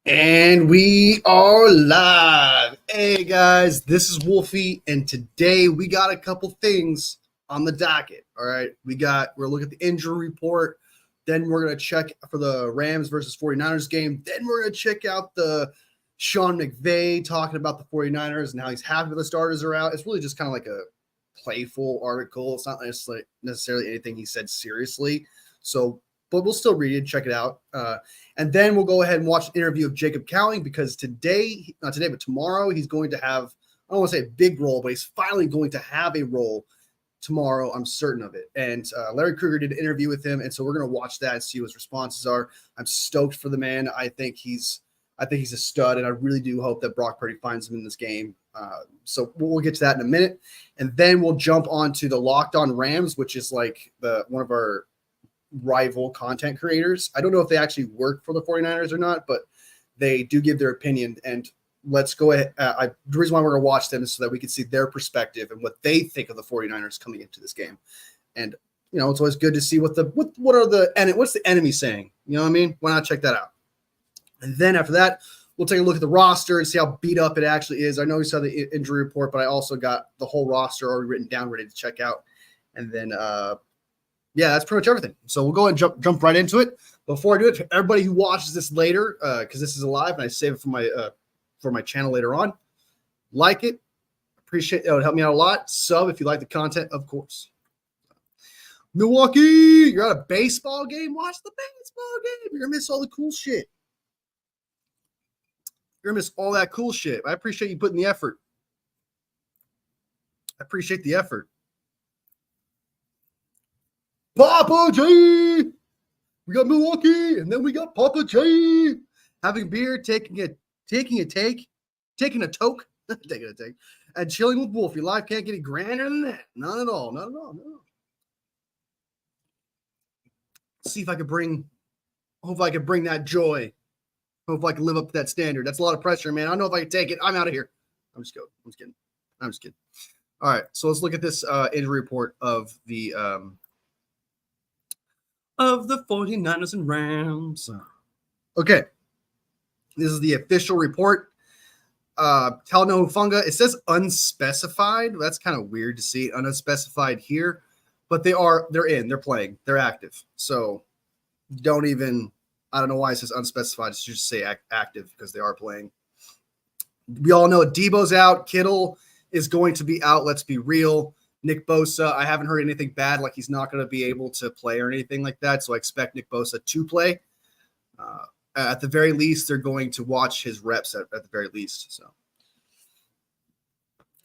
And we are live. Hey guys, this is Wolfie, and today we got a couple things on the docket. All right, we're looking at the injury report, then we're gonna check for the Rams versus 49ers game, then we're gonna check out the Sean McVay talking about the 49ers and how he's happy the starters are out. It's really just kind of like a playful article. It's not necessarily anything he said seriously. So, but we'll still read it, check it out. And then we'll go ahead and watch an interview of Jacob Cowling because not today, but tomorrow, he's going to have, I don't want to say a big role, but he's finally going to have a role tomorrow. I'm certain of it. And Larry Krueger did an interview with him. And so we're going to watch that and see what his responses are. I'm stoked for the man. I think he's a stud, and I really do hope that Brock Purdy finds him in this game. So we'll get to that in a minute. And then we'll jump on to the Locked On Rams, which is like one of our rival content creators. I don't know if they actually work for the 49ers or not, but they do give their opinion. And let's go ahead. The reason why we're going to watch them is so that we can see their perspective and what they think of the 49ers coming into this game. And, you know, it's always good to see what's the enemy saying? You know what I mean? Why not check that out? And then after that, we'll take a look at the roster and see how beat up it actually is. I know we saw the injury report, but I also got the whole roster already written down, ready to check out. And then, yeah, that's pretty much everything. So we'll go and jump right into it. Before I do it, for everybody who watches this later, because this is live and I save it for my channel later on, like it. Appreciate it. It would help me out a lot. Sub if you like the content, of course. Milwaukee, you're at a baseball game. Watch the baseball game. You're gonna miss all the cool shit. You're gonna miss all that cool shit. I appreciate you putting the effort. I appreciate the effort. Papa J. We got Milwaukee, and then we got Papa J. Having a beer, taking a toke, and chilling with Wolfie. Life can't get any grander than that. Not at all. No. See if I could hope I could bring that joy. Hope I can live up to that standard. That's a lot of pressure, man. I don't know if I can take it. I'm out of here. I'm just kidding. All right, so let's look at this injury report of the 49ers and Rams. Okay, this is the official report. Talanoa Hufanga, it says unspecified. That's kind of weird to see unspecified here, but they're playing, they're active. So I don't know why it says unspecified. It should just say active because they are playing. We all know Debo's out. Kittle is going to be out. Let's be real. Nick Bosa, I haven't heard anything bad, like he's not going to be able to play or anything like that. So I expect Nick Bosa to play. At the very least, they're going to watch his reps at the very least. So,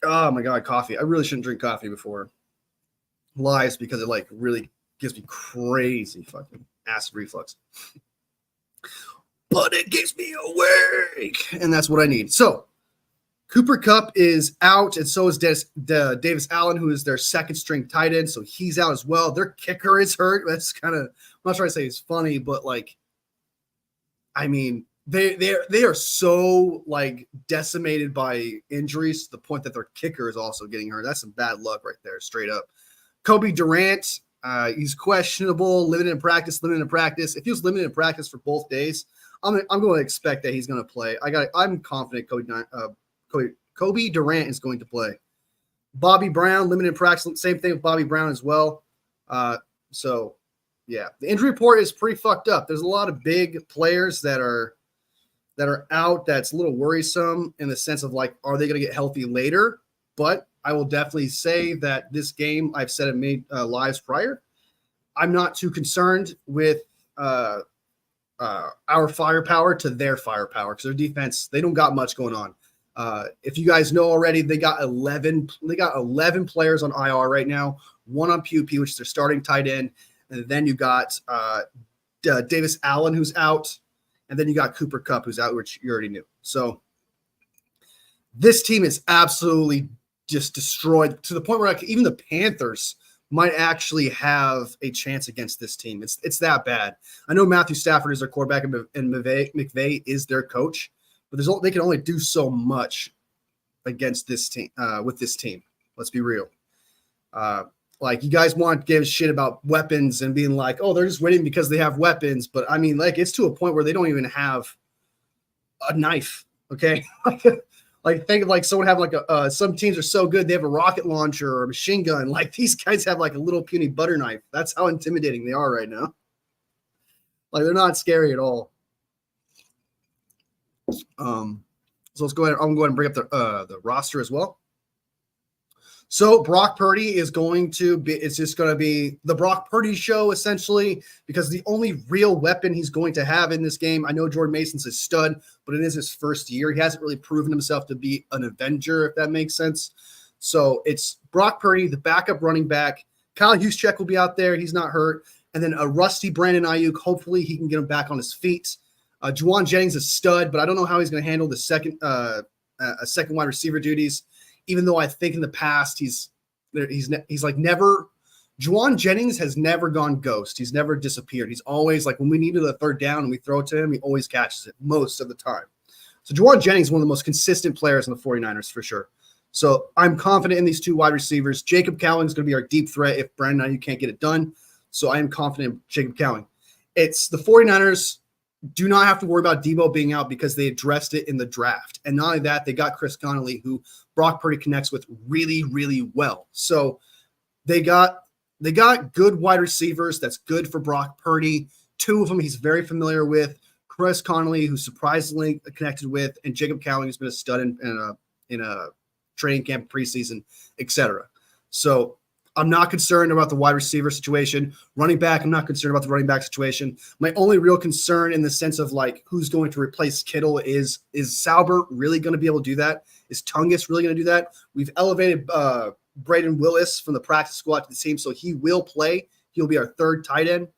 oh my God, coffee. I really shouldn't drink coffee before lives because it like really gives me crazy fucking acid reflux. But it keeps me awake, and that's what I need. So Cooper Kupp is out, and so is Davis Allen, who is their second string tight end. So he's out as well. Their kicker is hurt. That's kind of, I'm not trying to say it's funny, but like, I mean, they are so like decimated by injuries to the point that their kicker is also getting hurt. That's some bad luck right there, straight up. Kobe Durant, he's questionable, limited in practice. If he was limited in practice for both days, I'm going to expect that he's going to play. I'm confident Kobe Durant is going to play. Bobby Brown, limited in practice. Same thing with Bobby Brown as well. So, yeah, the injury report is pretty fucked up. There's a lot of big players that are out. That's a little worrisome in the sense of like, are they going to get healthy later? But I will definitely say that this game, I've said it made lives prior. I'm not too concerned with our firepower to their firepower because their defense, they don't got much going on. If you guys know already, they got 11 players on IR right now, one on PUP, which is their starting tight end. And then you got Davis Allen, who's out. And then you got Cooper Kupp, who's out, which you already knew. So this team is absolutely just destroyed to the point where even the Panthers might actually have a chance against this team. It's that bad. I know Matthew Stafford is their quarterback and McVay is their coach, but they can only do so much against this team with this team. Let's be real. Like, you guys want to give a shit about weapons and being like, oh, they're just winning because they have weapons. But I mean, like, it's to a point where they don't even have a knife. Okay. Like think of like someone having like some teams are so good they have a rocket launcher or a machine gun. Like these guys have like a little puny butter knife. That's how intimidating they are right now. Like they're not scary at all. So let's go ahead. I'm going to bring up the roster as well. So Brock Purdy is going to be, it's just going to be the Brock Purdy show essentially, because the only real weapon he's going to have in this game, I know Jordan Mason's a stud, but it is his first year. He hasn't really proven himself to be an Avenger, if that makes sense. So it's Brock Purdy, the backup running back. Kyle Juszczyk will be out there. He's not hurt. And then a rusty Brandon Ayuk. Hopefully he can get him back on his feet. Juwan Jennings is a stud, but I don't know how he's going to handle the second wide receiver duties. Even though I think in the past he's like never. Juwan Jennings has never gone ghost. He's never disappeared. He's always like when we needed a third down and we throw it to him, he always catches it most of the time. So Juwan Jennings is one of the most consistent players in the 49ers for sure. So I'm confident in these two wide receivers. Jacob Cowing is going to be our deep threat if Brandon Ayuk can't get it done. So I am confident in Jacob Cowing. It's the 49ers do not have to worry about Debo being out because they addressed it in the draft. And not only that, they got Chris Connolly, who Brock Purdy connects with really, really well. So they got good wide receivers. That's good for Brock Purdy. Two of them he's very familiar with. Chris Connolly, who surprisingly connected with, and Jacob Cowing, who's been a stud in a training camp, preseason, etc. So I'm not concerned about the wide receiver situation. Running back, I'm not concerned about the running back situation. My only real concern in the sense of like who's going to replace Kittle is Sauber really going to be able to do that? Is Tungus really going to do that? We've elevated Braden Willis from the practice squad to the team, so he will play. He'll be our third tight end.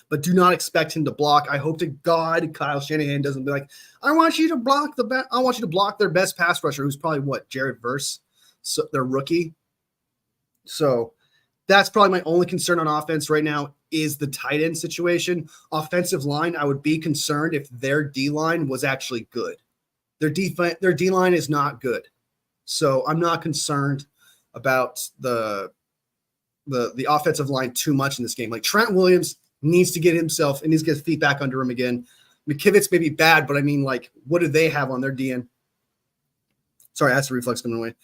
But do not expect him to block. I hope to God Kyle Shanahan doesn't be like, I want you to block their best pass rusher, who's probably what, Jared Verse, so their rookie. So that's probably my only concern on offense right now is the tight end situation. Offensive line, I would be concerned if their D-line was actually good. Their D-line is not good. So I'm not concerned about the offensive line too much in this game. Like Trent Williams needs to get himself and needs to get his feet back under him again. McKivitz may be bad, but I mean, like, what do they have on their DN? Sorry, that's the reflex coming away.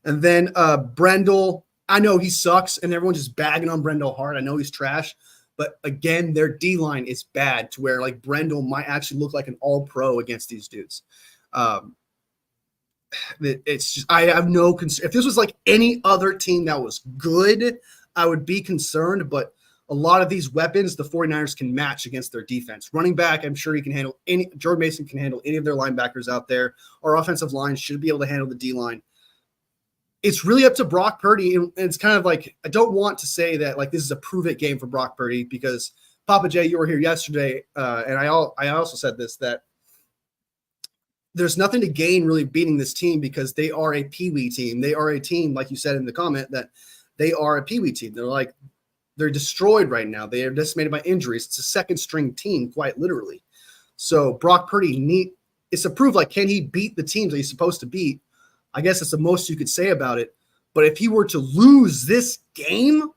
And then Brendel, I know he sucks, and everyone's just bagging on Brendel hard. I know he's trash, but again, their D-line is bad to where like Brendel might actually look like an all-pro against these dudes. It's just I have no concern. If this was like any other team that was good, I would be concerned, but a lot of these weapons the 49ers can match against their defense. Running back, I'm sure he can handle any. Jordan Mason can handle any of their linebackers out there. Our offensive line should be able to handle the D-line. It's really up to Brock Purdy, and it's kind of like I don't want to say that like this is a prove-it game for Brock Purdy because Papa J, you were here yesterday, and I also said this, that there's nothing to gain really beating this team because they are a peewee team. They are a team, like you said in the comment, that they are a peewee team. They're destroyed right now. They are decimated by injuries. It's a second-string team, quite literally. So Brock Purdy it's to prove like can he beat the teams that he's supposed to beat. I guess that's the most you could say about it. But if he were to lose this game,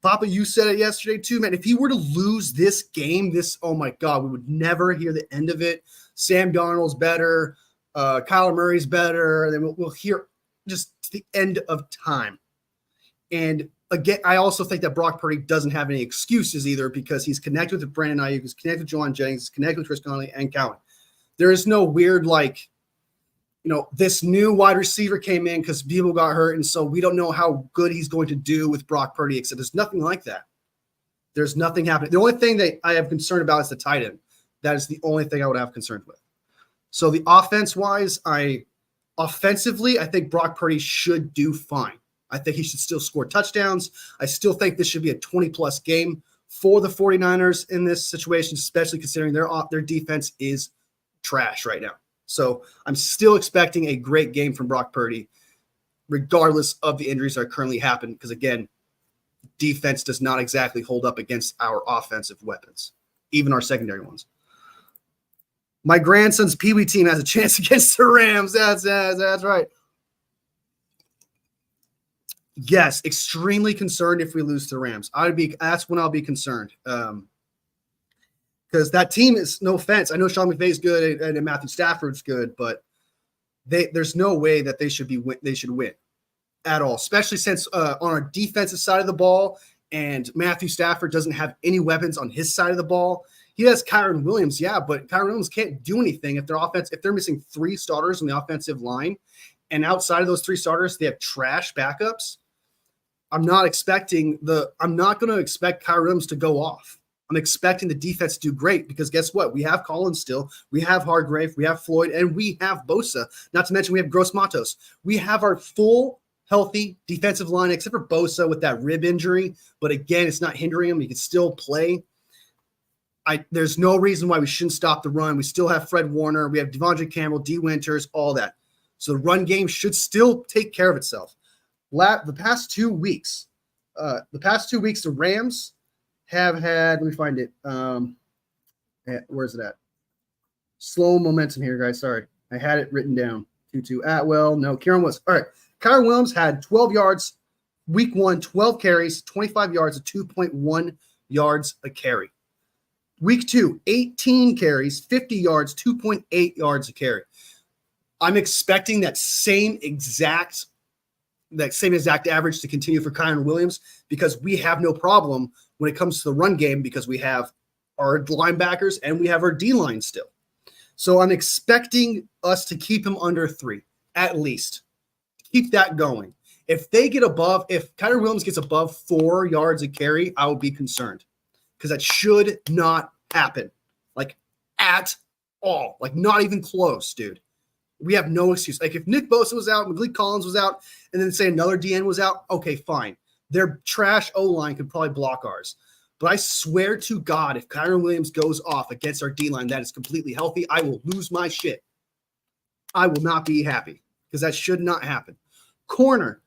Papa, you said it yesterday too, man. If he were to lose this game, oh my God, we would never hear the end of it. Sam Darnold's better. Kyler Murray's better. And then we'll hear just the end of time. And again, I also think that Brock Purdy doesn't have any excuses either because he's connected with Brandon Ayuk, he's connected with Juwan Jennings, he's connected with Chris Connolly and Cowan. There is no weird like, this new wide receiver came in because people got hurt, and so we don't know how good he's going to do with Brock Purdy, except there's nothing like that. There's nothing happening. The only thing that I have concern about is the tight end. That is the only thing I would have concerns with. So the offense-wise, offensively, I think Brock Purdy should do fine. I think he should still score touchdowns. I still think this should be a 20-plus game for the 49ers in this situation, especially considering their defense is trash right now. So I'm still expecting a great game from Brock Purdy, regardless of the injuries that are currently happening, because, again, defense does not exactly hold up against our offensive weapons, even our secondary ones. My grandson's peewee team has a chance against the Rams. That's right. Yes, extremely concerned if we lose to the Rams. That's when I'll be concerned. because that team is, no offense, I know Sean McVay is good and Matthew Stafford's good, but there's no way that they should win at all, especially since on our defensive side of the ball, and Matthew Stafford doesn't have any weapons on his side of the ball. He has Kyron Williams, yeah, but Kyron Williams can't do anything if they're missing 3 starters on the offensive line, and outside of those 3 starters, they have trash backups. I'm not going to expect Kyron Williams to go off. I'm expecting the defense to do great because guess what? We have Collins still. We have Hargrave. We have Floyd. And we have Bosa. Not to mention we have Gross Matos. We have our full, healthy defensive line except for Bosa with that rib injury. But again, it's not hindering him. He can still play. There's no reason why we shouldn't stop the run. We still have Fred Warner. We have Devondre Campbell, D. Winters, all that. So the run game should still take care of itself. The past 2 weeks, the Rams have had, let me find it. Where's it at? Slow momentum here, guys. Sorry. I had it written down. Tutu Atwell. No, Kieran Williams. All right. Kyron Williams had 12 yards. Week 1, 12 carries, 25 yards, at 2.1 yards a carry. Week 2, 18 carries, 50 yards, 2.8 yards a carry. I'm expecting that same exact average to continue for Kyron Williams because we have no problem when it comes to the run game because we have our linebackers and we have our D-line still. So I'm expecting us to keep him under 3, at least. Keep that going. If Kyron Williams gets above 4 yards a carry, I would be concerned because that should not happen, like at all, like not even close, dude. We have no excuse. Like if Nick Bosa was out, Malik Collins was out, and then say another DN was out, okay, fine. Their trash O-line could probably block ours. But I swear to God, if Kyron Williams goes off against our D-line that is completely healthy, I will lose my shit. I will not be happy because that should not happen. Corner.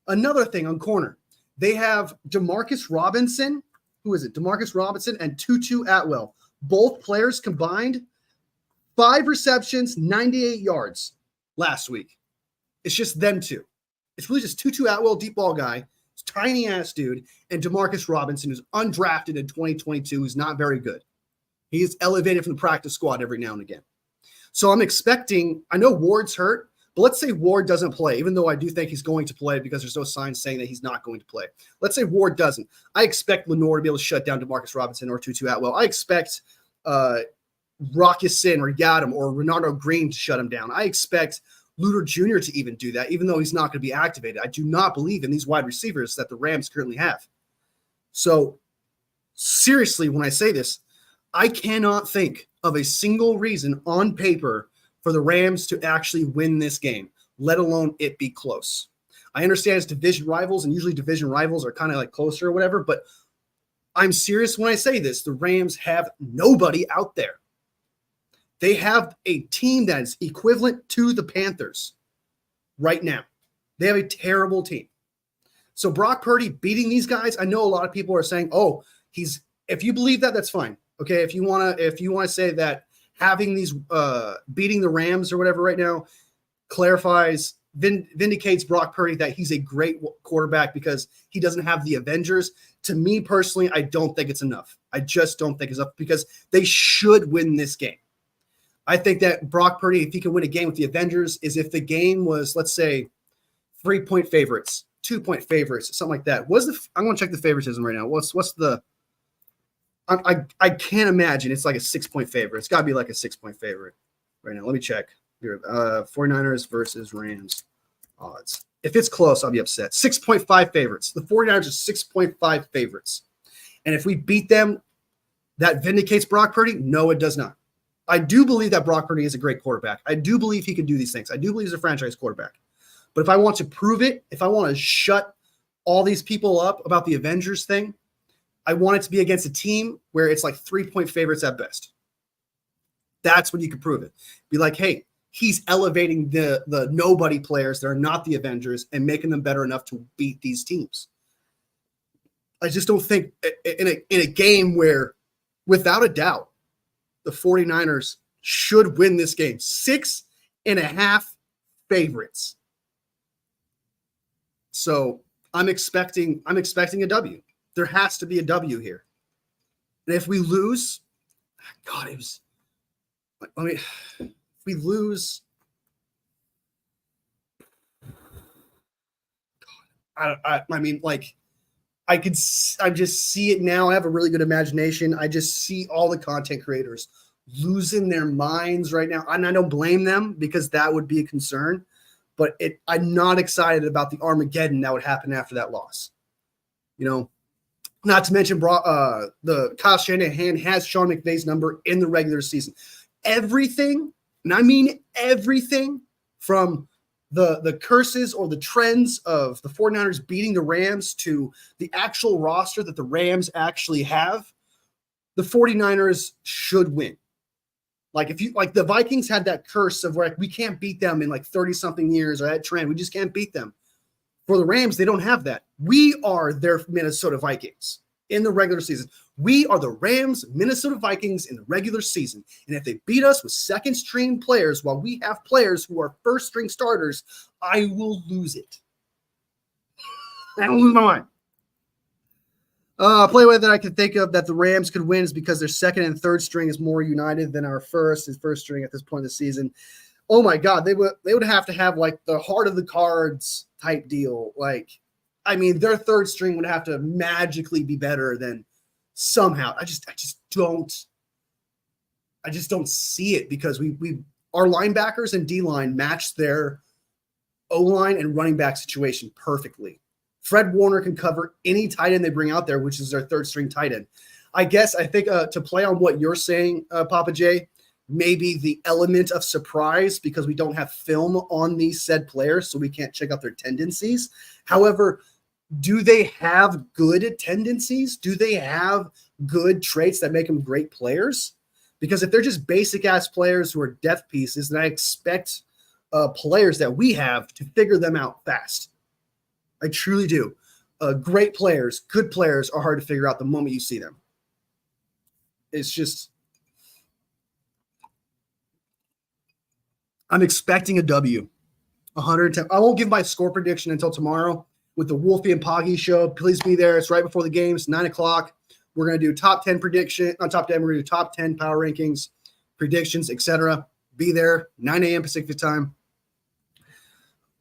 Another thing on corner. They have Demarcus Robinson. Who is it? Demarcus Robinson and Tutu Atwell. Both players combined 5 receptions, 98 yards last week. It's just them two. It's really just Tutu Atwell, deep ball guy, tiny ass dude, and Demarcus Robinson, who's undrafted in 2022, who's not very good. He is elevated from the practice squad every now and again. So I'm expecting, I know Ward's hurt, but let's say Ward doesn't play, even though I do think he's going to play because there's no signs saying that he's not going to play. Let's say Ward doesn't. I expect Lenore to be able to shut down Demarcus Robinson or Tutu Atwell. I expect Rocky Sin or Yadam or Renardo Green to shut him down. I expect Luter Jr. to even do that, even though he's not going to be activated. I do not believe in these wide receivers that the Rams currently have. So seriously, when I say this, I cannot think of a single reason on paper for the Rams to actually win this game, let alone it be close. I understand it's division rivals, and usually division rivals are kind of like closer or whatever, but I'm serious when I say this. The Rams have nobody out there. They have a team that is equivalent to the Panthers right now. They have a terrible team. So Brock Purdy beating these guys, I know a lot of people are saying, "Oh, if you believe that, that's fine." Okay, if you want to say that having these beating the Rams or whatever right now vindicates Brock Purdy that he's a great quarterback because he doesn't have the Avengers. To me personally, I don't think it's enough. I just don't think it's enough because they should win this game. I think that Brock Purdy, if he can win a game with the Avengers, is if the game was, let's say, 3-point favorites, 2-point favorites, something like that. I'm going to check the favoritism right now. What's the? I can't imagine it's like a 6-point favorite. It's got to be like a 6-point favorite right now. Let me check. 49ers versus Rams odds. If it's close, I'll be upset. 6.5 favorites. The 49ers are 6.5 favorites. And if we beat them, that vindicates Brock Purdy? No, it does not. I do believe that Brock Purdy is a great quarterback. I do believe he can do these things. I do believe he's a franchise quarterback. But if I want to prove it, if I want to shut all these people up about the Avengers thing, I want it to be against a team where it's like 3-point favorites at best. That's when you can prove it. Be like, hey, he's elevating the nobody players that are not the Avengers and making them better enough to beat these teams. I just don't think in a game where, without a doubt, the 49ers should win this game. 6.5 favorites. So I'm expecting a W. There has to be a W here. And if we lose, God, it was. I mean, if we lose, I mean, like I just see it now. I have a really good imagination. I just see all the content creators losing their minds right now, and I don't blame them because that would be a concern. But I'm not excited about the Armageddon that would happen after that loss. You know, not to mention, the Kyle Shanahan has Sean McVay's number in the regular season. Everything, and I mean everything, from the curses or the trends of the 49ers beating the Rams to the actual roster that the Rams actually have, the 49ers should win. Like if you like the Vikings had that curse of where we can't beat them in like 30 something years, or that trend, we just can't beat them. For the Rams, they don't have that. We are their Minnesota Vikings in the regular season. We are the Rams, Minnesota Vikings in the regular season. And if they beat us with second string players while we have players who are first string starters, I will lose it. I will lose my mind. Play that I can think of that the Rams could win is because their second and third string is more united than our first string at this point in the season. Oh my God, they would have to have like the heart of the cards type deal. Like, I mean, their third string would have to magically be better than somehow. I just don't see it because our linebackers and D line match their O line and running back situation perfectly. Fred Warner can cover any tight end they bring out there, which is their third string tight end. I think to play on what you're saying, Papa J, maybe the element of surprise because we don't have film on these said players, so we can't check out their tendencies. However, do they have good tendencies? Do they have good traits that make them great players? Because if they're just basic-ass players who are depth pieces, then I expect players that we have to figure them out fast. I truly do. Great players, good players are hard to figure out the moment you see them. It's just – I'm expecting a W. 110. I won't give my score prediction until tomorrow with the Wolfie and Poggy show. Please be there. It's right before the games, 9 o'clock. We're going to do top 10 prediction. On top 10, we're going to do top 10 power rankings, predictions, etc. Be there, 9 a.m. Pacific time.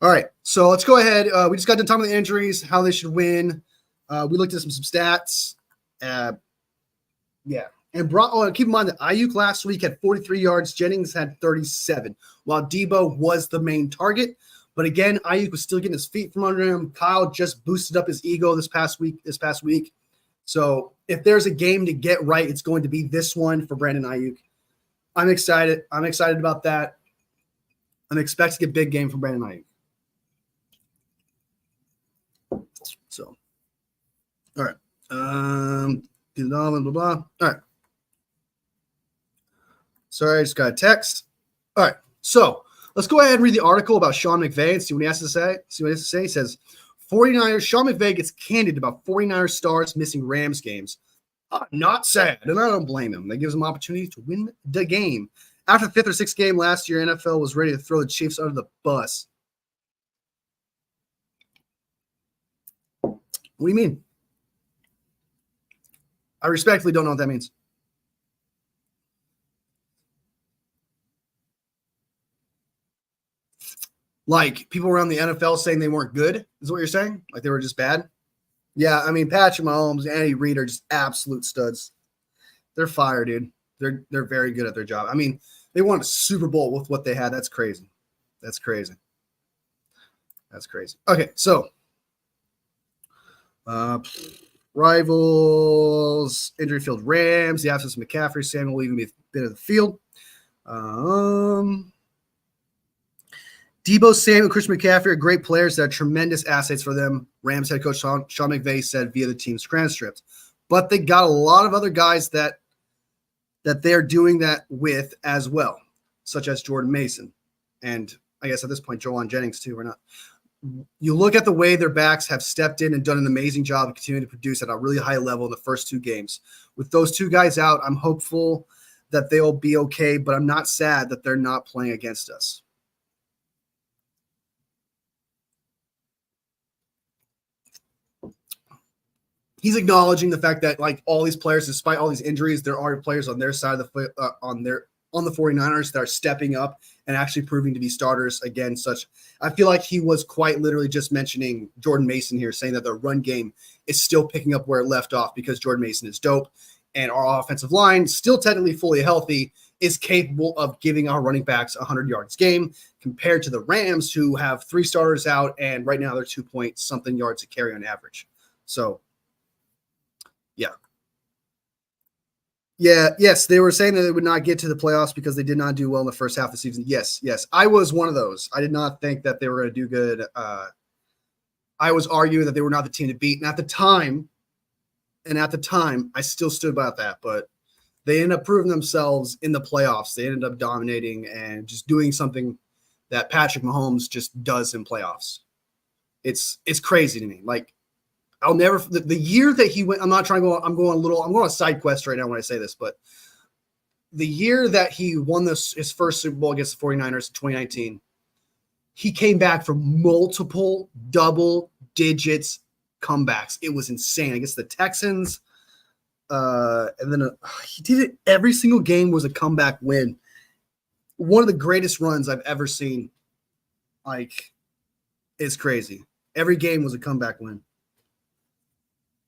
All right, so let's go ahead. We just got to talk about the injuries, how they should win. We looked at some stats. Yeah. And keep in mind that Ayuk last week had 43 yards. Jennings had 37, while Debo was the main target. But again, Ayuk was still getting his feet from under him. Kyle just boosted up his ego this past week. So if there's a game to get right, it's going to be this one for Brandon Ayuk. I'm excited. I'm excited about that. I'm expecting a big game from Brandon Ayuk. So, all right. Blah, blah, blah. All right. Sorry, I just got a text. All right. So let's go ahead and read the article about Sean McVay and see what he has to say. He says, 49ers, Sean McVay gets candid about 49ers stars missing Rams games. Not sad, and I don't blame him. That gives him opportunity to win the game. After the fifth or sixth game last year, NFL was ready to throw the Chiefs under the bus. What do you mean? I respectfully don't know what that means. Like people around the NFL saying they weren't good is what you're saying? Like they were just bad? Yeah, I mean, Patrick Mahomes and Andy Reid are just absolute studs. They're fire, dude. They're very good at their job. I mean, they won a Super Bowl with what they had. That's crazy. That's crazy. Okay, so rivals, injury field Rams, the absence of McCaffrey, Samuel will even be a bit of the field. Debo Samuel, Christian McCaffrey are great players that are tremendous assets for them. Rams head coach Sean McVay said via the team's transcript. But they got a lot of other guys that they're doing that with as well, such as Jordan Mason. And I guess at this point, Joanne Jennings too, or not. You look at the way their backs have stepped in and done an amazing job of continuing to produce at a really high level in the first two games. With those two guys out, I'm hopeful that they'll be okay, but I'm not sad that they're not playing against us. he's acknowledging the fact that like all these players, despite all these injuries, there are players on their side of the on the 49ers that are stepping up and actually proving to be starters again. I feel like he was quite literally just mentioning Jordan Mason here, saying that the run game is still picking up where it left off because Jordan Mason is dope, and our offensive line, still technically fully healthy, is capable of giving our running backs 100 yards game compared to the Rams, who have 3 starters out, and right now they're 2-point-something yards a carry on average. So, yeah. Yes, they were saying that they would not get to the playoffs because they did not do well in the first half of the season. Yes, I was one of those. I did not think that they were going to do good. I was arguing that they were not the team to beat, and at the time, I still stood by that. But they ended up proving themselves in the playoffs. They ended up dominating and just doing something that Patrick Mahomes just does in playoffs. It's crazy to me. Like, I'll never the year that he went. I'm not trying to go. I'm going on a side quest right now when I say this, but the year that he won his first Super Bowl against the 49ers in 2019, he came back from multiple double digits comebacks. It was insane. I guess the Texans, and then he did it every single game was a comeback win. One of the greatest runs I've ever seen. Like, it's crazy. Every game was a comeback win.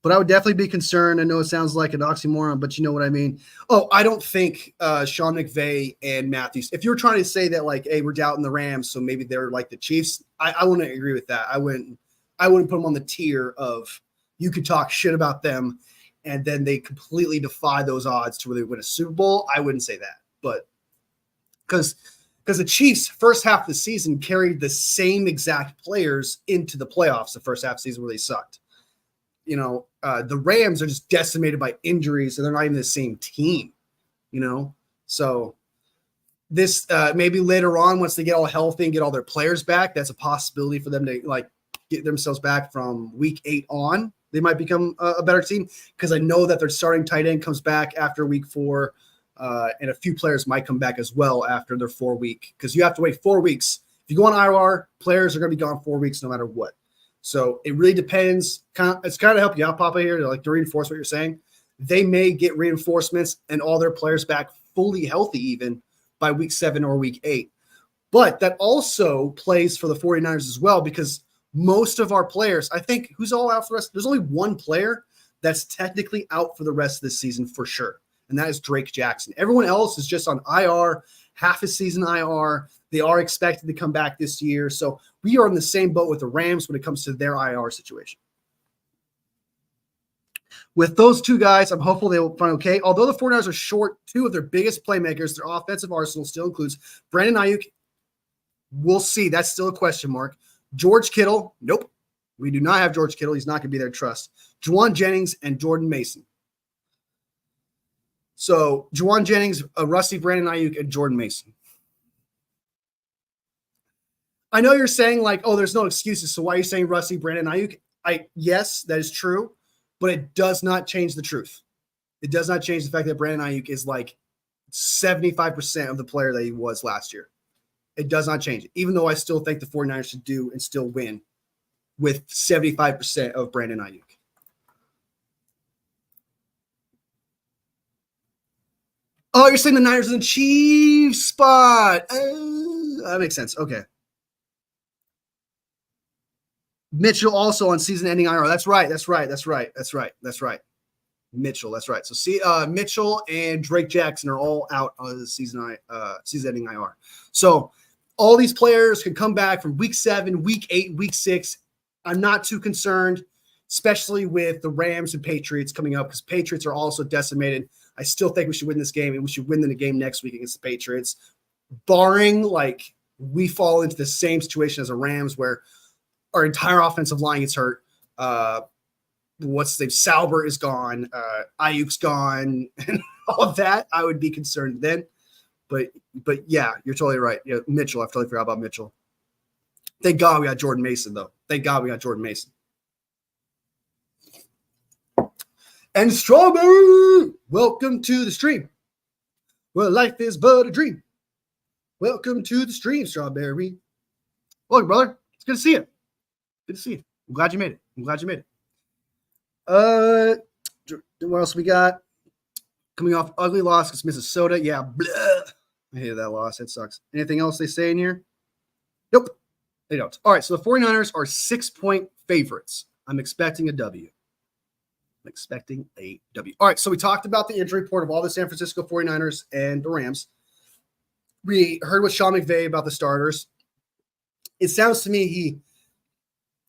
But I would definitely be concerned. I know it sounds like an oxymoron, but you know what I mean. Oh, I don't think Sean McVay and Matthews. If you're trying to say that, like, hey, we're doubting the Rams, so maybe they're like the Chiefs, I wouldn't agree with that. I wouldn't put them on the tier of you could talk shit about them, and then they completely defy those odds to where they win a Super Bowl. I wouldn't say that, but because the Chiefs first half of the season carried the same exact players into the playoffs. The first half of the season where they sucked. You know, the Rams are just decimated by injuries, and they're not even the same team, you know? So this maybe later on, once they get all healthy and get all their players back, that's a possibility for them to, like, get themselves back from week 8 on. They might become a better team because I know that their starting tight end comes back after week 4, and a few players might come back as well after their 4 week because you have to wait 4 weeks. If you go on IR, players are going to be gone 4 weeks no matter what. So it really depends. It's kind of help you out, Papa, here, to reinforce what you're saying. They may get reinforcements and all their players back fully healthy even by week 7 or week 8. But that also plays for the 49ers as well because most of our players, I think, who's all out for the rest? There's only one player that's technically out for the rest of this season for sure, and that is Drake Jackson. Everyone else is just on IR, half a season IR. They are expected to come back this year. So we are in the same boat with the Rams when it comes to their IR situation. With those two guys, I'm hopeful they will find okay. Although the 49ers are short 2 of their biggest playmakers, their offensive arsenal still includes Brandon Ayuk. We'll see. That's still a question mark. George Kittle. Nope. We do not have George Kittle. He's not going to be there to trust. Juwan Jennings and Jordan Mason. So Juwan Jennings, Rusty, Brandon Ayuk, and Jordan Mason. I know you're saying like, oh, there's no excuses. So why are you saying Rusty, Brandon Ayuk? Yes, that is true, but it does not change the truth. It does not change the fact that Brandon Ayuk is like 75% of the player that he was last year. It does not change it, even though I still think the 49ers should do and still win with 75% of Brandon Ayuk. Oh, you're saying the Niners in the Chiefs spot. That makes sense. Okay. Mitchell also on season-ending IR. That's right. Mitchell, that's right. So see, Mitchell and Drake Jackson are all out on the season-ending IR. So all these players can come back from week 7, week 8, week 6. I'm not too concerned, especially with the Rams and Patriots coming up because Patriots are also decimated. I still think we should win this game, and we should win the game next week against the Patriots, barring like we fall into the same situation as the Rams where our entire offensive line gets hurt. What's the name? Sauber is gone. Ayuk's gone, and all of that. I would be concerned then. But yeah, you're totally right. Yeah, Mitchell. I totally forgot about Mitchell. Thank God we got Jordan Mason, though. Thank God we got Jordan Mason. And Strawberry, welcome to the stream. Well, life is but a dream. Welcome to the stream, Strawberry. Welcome, brother. It's good to see you. Good to see you. I'm glad you made it. What else we got? Coming off ugly loss against Minnesota. Yeah, blah. I hated that loss. It sucks. Anything else they say in here? Nope, they don't. All right, so the 49ers are 6-point favorites. I'm expecting a W. All right, so we talked about the injury report of all the San Francisco 49ers and the Rams. We heard with Sean McVay about the starters. It sounds to me he,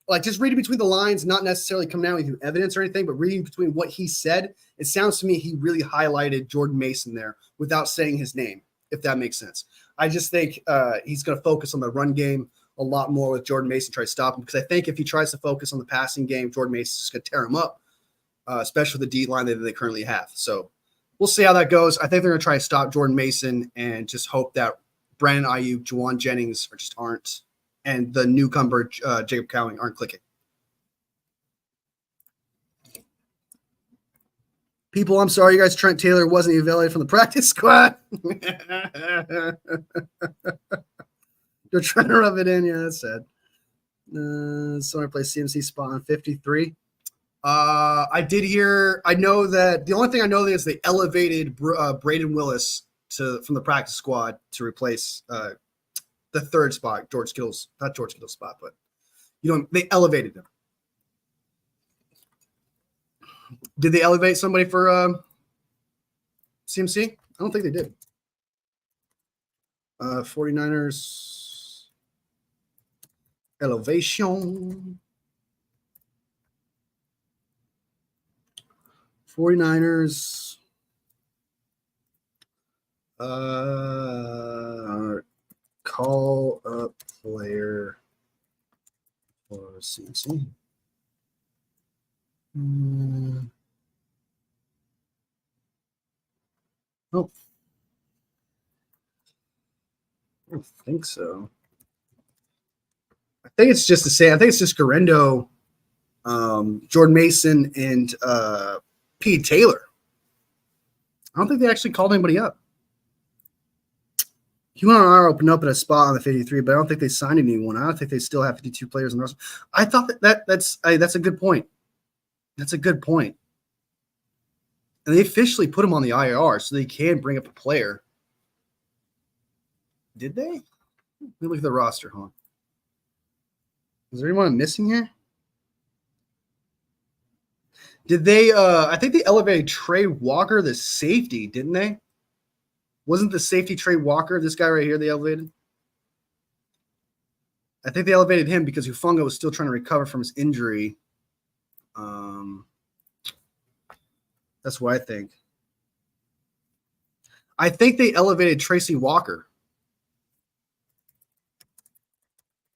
like, just reading between the lines, not necessarily coming out with evidence or anything, but reading between what he said, it sounds to me he really highlighted Jordan Mason there without saying his name, if that makes sense. I just think he's going to focus on the run game a lot more with Jordan Mason, try to stop him, because I think if he tries to focus on the passing game, Jordan Mason's just going to tear him up, especially with the D line that they currently have. So we'll see how that goes. I think they're going to try to stop Jordan Mason and just hope that Brandon Ayuk, Juwan Jennings just aren't, and the newcomer Jacob Cowing aren't clicking. People, I'm sorry, you guys. Trent Taylor wasn't evaluated from the practice squad. They're trying to rub it in. Yeah, that's sad. Someone plays CMC spot on 53. I did hear. I know that the only thing I know is they elevated Braden Willis from the practice squad to replace the third spot, not George Kittle's spot, but they elevated him. Did they elevate somebody for CMC? I don't think they did. 49ers elevation. 49ers call up player for CMC. Oh, I don't think so. I think it's just the same. I think it's just Garendo, Jordan Mason, and Pete Taylor. I don't think they actually called anybody up. Human R opened up at a spot on the 53, but I don't think they signed anyone. I don't think they still have 52 players in the roster. I thought that's a good point. That's a good point. And they officially put him on the IR so they can bring up a player. Did they? Let me look at the roster, huh? Is there anyone I'm missing here? Did they I think they elevated Trey Walker, the safety, didn't they? Wasn't the safety Trey Walker, this guy right here, they elevated? I think they elevated him because Hufanga was still trying to recover from his injury. That's what I think. I think they elevated Tracy Walker,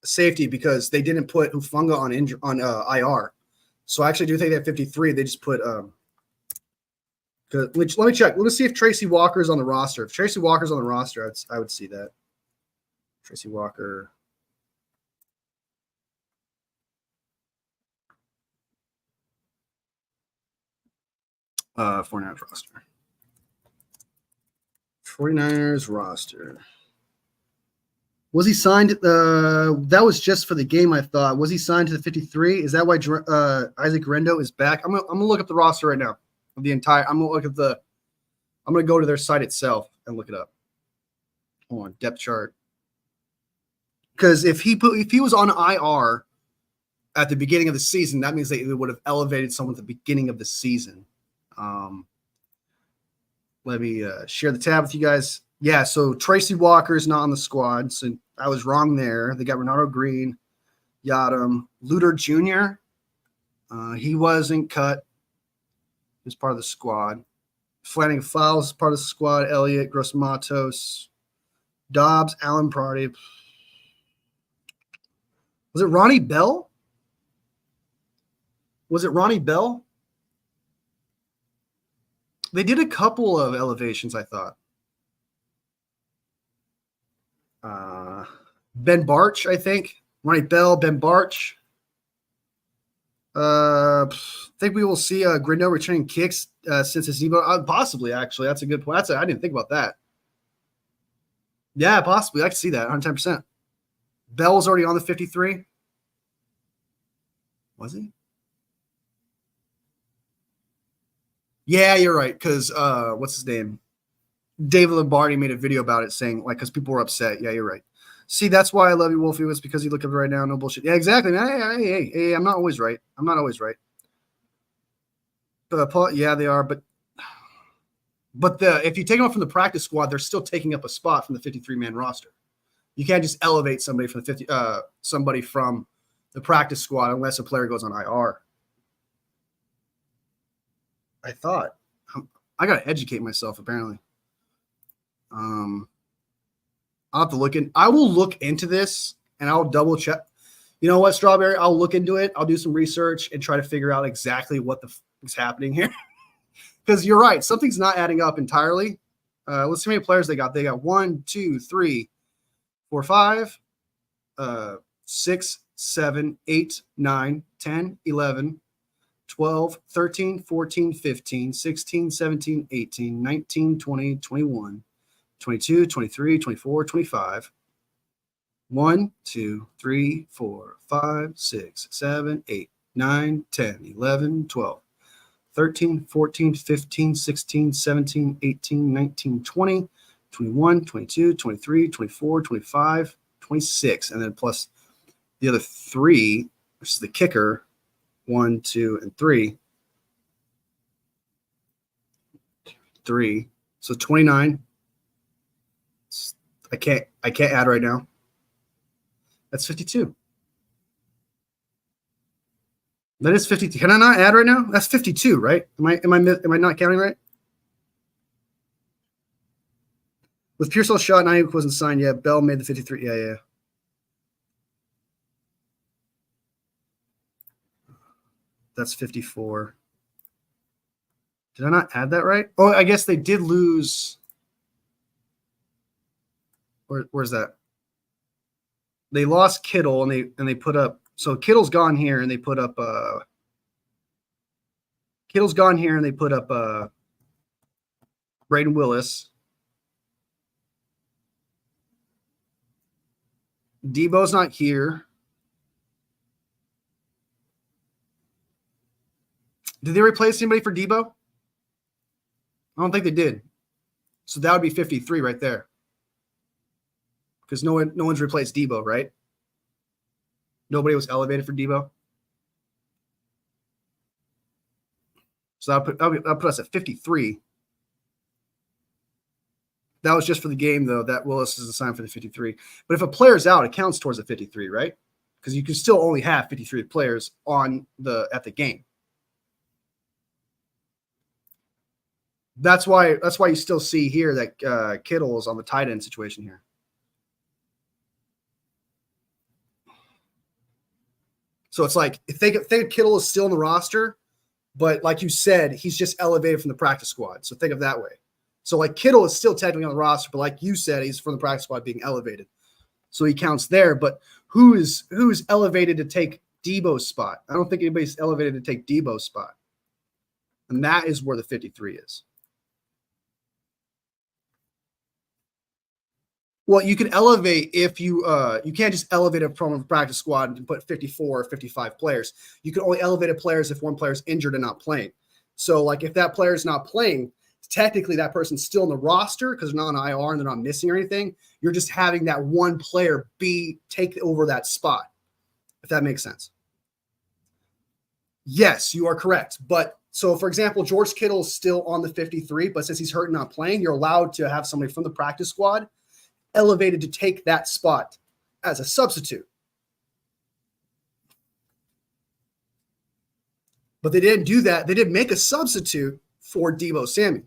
safety, because they didn't put Hufanga on IR. So I actually do think they have 53. They just put let me check. Let me see if Tracy Walker is on the roster. If Tracy Walker's on the roster, I would see that. Tracy Walker. '49ers roster. 49ers roster. Was he signed? That was just for the game, I thought. Was he signed to the 53? Is that why Isaac Rendo is back? I'm gonna look up the roster right now of the entire. I'm gonna go to their site itself and look it up. Hold on, depth chart. Because if he was on IR at the beginning of the season, that means they would have elevated someone at the beginning of the season. Let me share the tab with you guys. Yeah, so Tracy Walker is not on the squad, so I was wrong there. They got Renardo Green, Yadam, Luter Jr. He wasn't cut. He was part of the squad. Flanagan Fowles is part of the squad. Elliott, Gross Matos, Dobbs, Allen Party. Was it Ronnie Bell? They did a couple of elevations, I thought. Ben Barch, I think. Ronnie Bell, Ben Barch. I think we will see Grindo returning kicks since his Zebo. Possibly, actually. That's a good point. I didn't think about that. Yeah, possibly. I can see that 110%. Bell was already on the 53. Was he? Yeah, you're right. Because what's his name? David Lombardi made a video about it saying, like, because people were upset. Yeah, you're right. See, that's why I love you, Wolfie, was because you look up right now. No bullshit. Yeah, exactly, man. Hey, I'm not always right. I'm not always right. Yeah, they are. But if you take them off from the practice squad, they're still taking up a spot from the 53-man roster. You can't just elevate somebody from the somebody from the practice squad unless a player goes on IR. I thought I got to educate myself. Apparently, I'll have to look in. I will look into this and I'll double check. You know what, Strawberry? I'll look into it. I'll do some research and try to figure out exactly what the is happening here. Because you're right, something's not adding up entirely. Let's see how many players they got. They got 1, 2, 3, 4, 5, 6, 7, 8, 9, 10, 11, 12, 13, 14, 15, 16, 17, 18, 19, 20, 21, 22, 23, 24, 25. 1, 2, 3, 4, 5, 6, 7, 8, 9, 10, 11, 12. 13, 14, 15, 16, 17, 18, 19, 20, 21, 22, 23, 24, 25, 26. And then plus the other 3, which is the kicker, 1, 2, and 3. 3. So 29. I can't add right now. That's 52. That is 52. Can I not add right now? That's 52, right? Am I not counting right? With Pearsall shot, Nani wasn't signed yet. Bell made the 53. Yeah. That's 54. Did I not add that right? Oh, I guess they did lose. Where's that? They lost Kittle and they put up. So Kittle's gone here and they put up. Kittle's gone here and they put up Braden Willis. Debo's not here. Did they replace anybody for Debo? I don't think they did. So that would be 53 right there. Because no one's replaced Debo, right? Nobody was elevated for Debo. So I'll put us at 53. That was just for the game, though. That Willis is assigned for the 53. But if a player's out, it counts towards the 53, right? Because you can still only have 53 players at the game. That's why you still see here that Kittle is on the tight end situation here. So it's like if they think Kittle is still in the roster, but like you said, he's just elevated from the practice squad. So think of it that way. So like Kittle is still technically on the roster, but like you said, he's from the practice squad being elevated. So he counts there. But who's elevated to take Debo's spot? I don't think anybody's elevated to take Debo's spot. And that is where the 53 is. Well, you can elevate if you can't just elevate it from a practice squad and put 54 or 55 players. You can only elevate a players if one player is injured and not playing. So like if that player is not playing, technically that person's still in the roster because they're not on IR and they're not missing or anything. You're just having that one player take over that spot, if that makes sense. Yes, you are correct. But so, for example, George Kittle is still on the 53, but since he's hurt and not playing, you're allowed to have somebody from the practice squad elevated to take that spot as a substitute. But they didn't do that. They didn't make a substitute for Debo Samuel.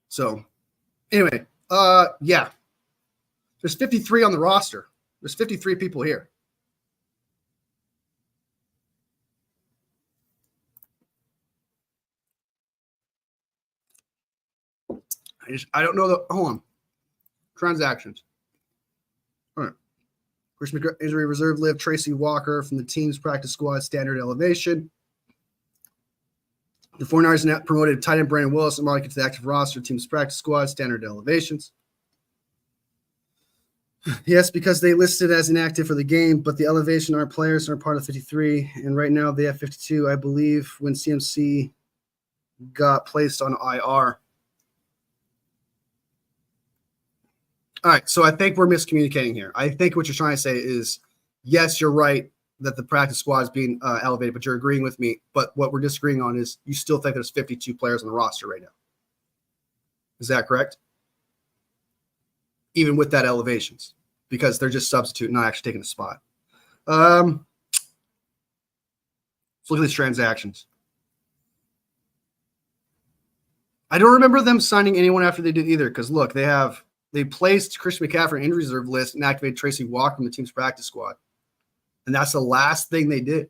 So anyway, yeah. There's 53 on the roster. There's 53 people here. I don't know hold on. Transactions. All right. Chris McGrath, injury reserve live. Tracy Walker from the team's practice squad, standard elevation. The 49ers promoted tight end Brandon Willis and Mark to the active roster, team's practice squad, standard elevations. Yes, because they listed as inactive for the game, but the elevation are players are part of 53, and right now they have 52, I believe, when CMC got placed on IR. All right, so I think we're miscommunicating here. I think what you're trying to say is, yes, you're right that the practice squad is being elevated, but you're agreeing with me. But what we're disagreeing on is you still think there's 52 players on the roster right now. Is that correct? Even with that elevations, because they're just substitute, not actually taking a spot. Let's look at these transactions. I don't remember them signing anyone after they did either, because look, they placed Christian McCaffrey on injury reserve list and activated Tracy Walker from the team's practice squad. And that's the last thing they did.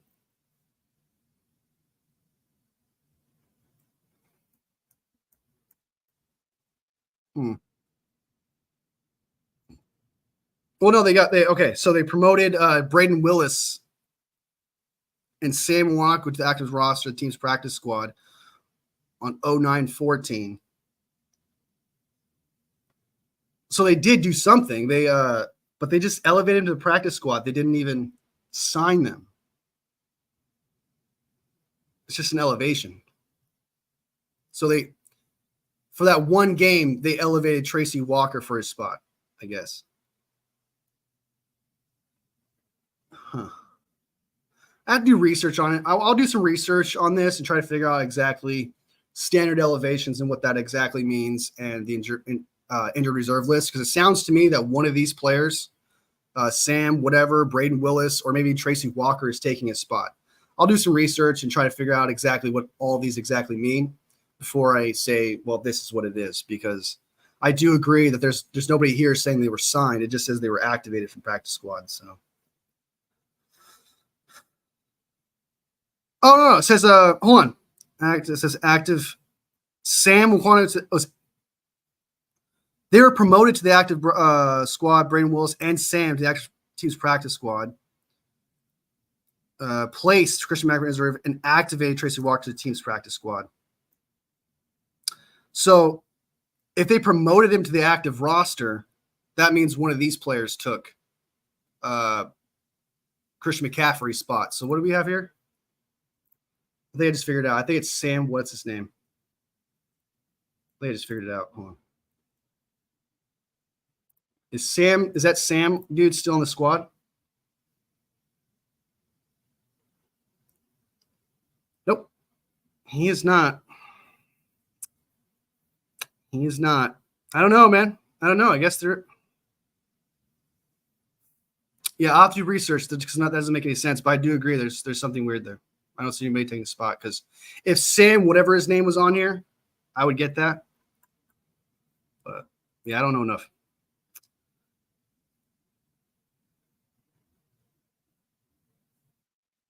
Well, no, so they promoted Braden Willis and Sam Walker to the active roster of the team's practice squad on 09-14. So they did do something. But they just elevated him to the practice squad. They didn't even sign them. It's just an elevation. So for that one game, they elevated Tracy Walker for his spot, I guess. Huh. I have to do research on it. I'll do some research on this and try to figure out exactly standard elevations and what that exactly means and the injured reserve list, because it sounds to me that one of these players, Sam, whatever, Braden Willis, or maybe Tracy Walker is taking his spot. I'll do some research and try to figure out exactly what all these exactly mean before I say, well, this is what it is, because I do agree that there's nobody here saying they were signed. It just says they were activated from practice squad. So, oh no, it says hold on, it says active. Sam wanted to. They were promoted to the active squad, Braden Willis and Sam to the active team's practice squad. Placed Christian McVay reserve and activated Tracy Walker to the team's practice squad. So if they promoted him to the active roster, that means one of these players took Christian McCaffrey's spot. So what do we have here? I think I just figured it out. I think it's Sam. What's his name? I think I just figured it out. Hold on. Is that Sam dude still in the squad? Nope. He is not. He is not. I don't know, man. I don't know. I guess they're. Yeah, I'll have to do research because that doesn't make any sense. But I do agree there's something weird there. I don't see anybody taking the spot, because if Sam, whatever his name was on here, I would get that. But yeah, I don't know enough.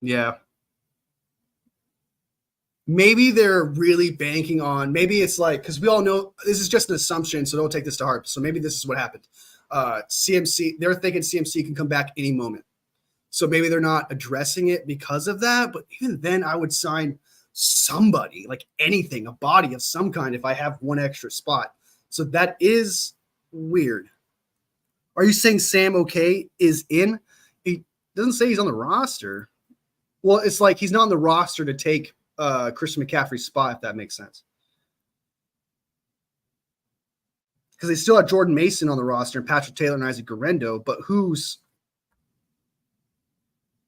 Yeah. Maybe they're really banking on, maybe it's like, because we all know this is just an assumption, so don't take this to heart. So maybe this is what happened. CMC, they're thinking CMC can come back any moment. So maybe they're not addressing it because of that. But even then, I would sign somebody, like anything, a body of some kind, if I have one extra spot. So that is weird. Are you saying Sam OK is in? He doesn't say he's on the roster. Well, it's like he's not on the roster to take Christian McCaffrey's spot, if that makes sense. Because they still have Jordan Mason on the roster and Patrick Taylor and Isaac Guerrero, but who's –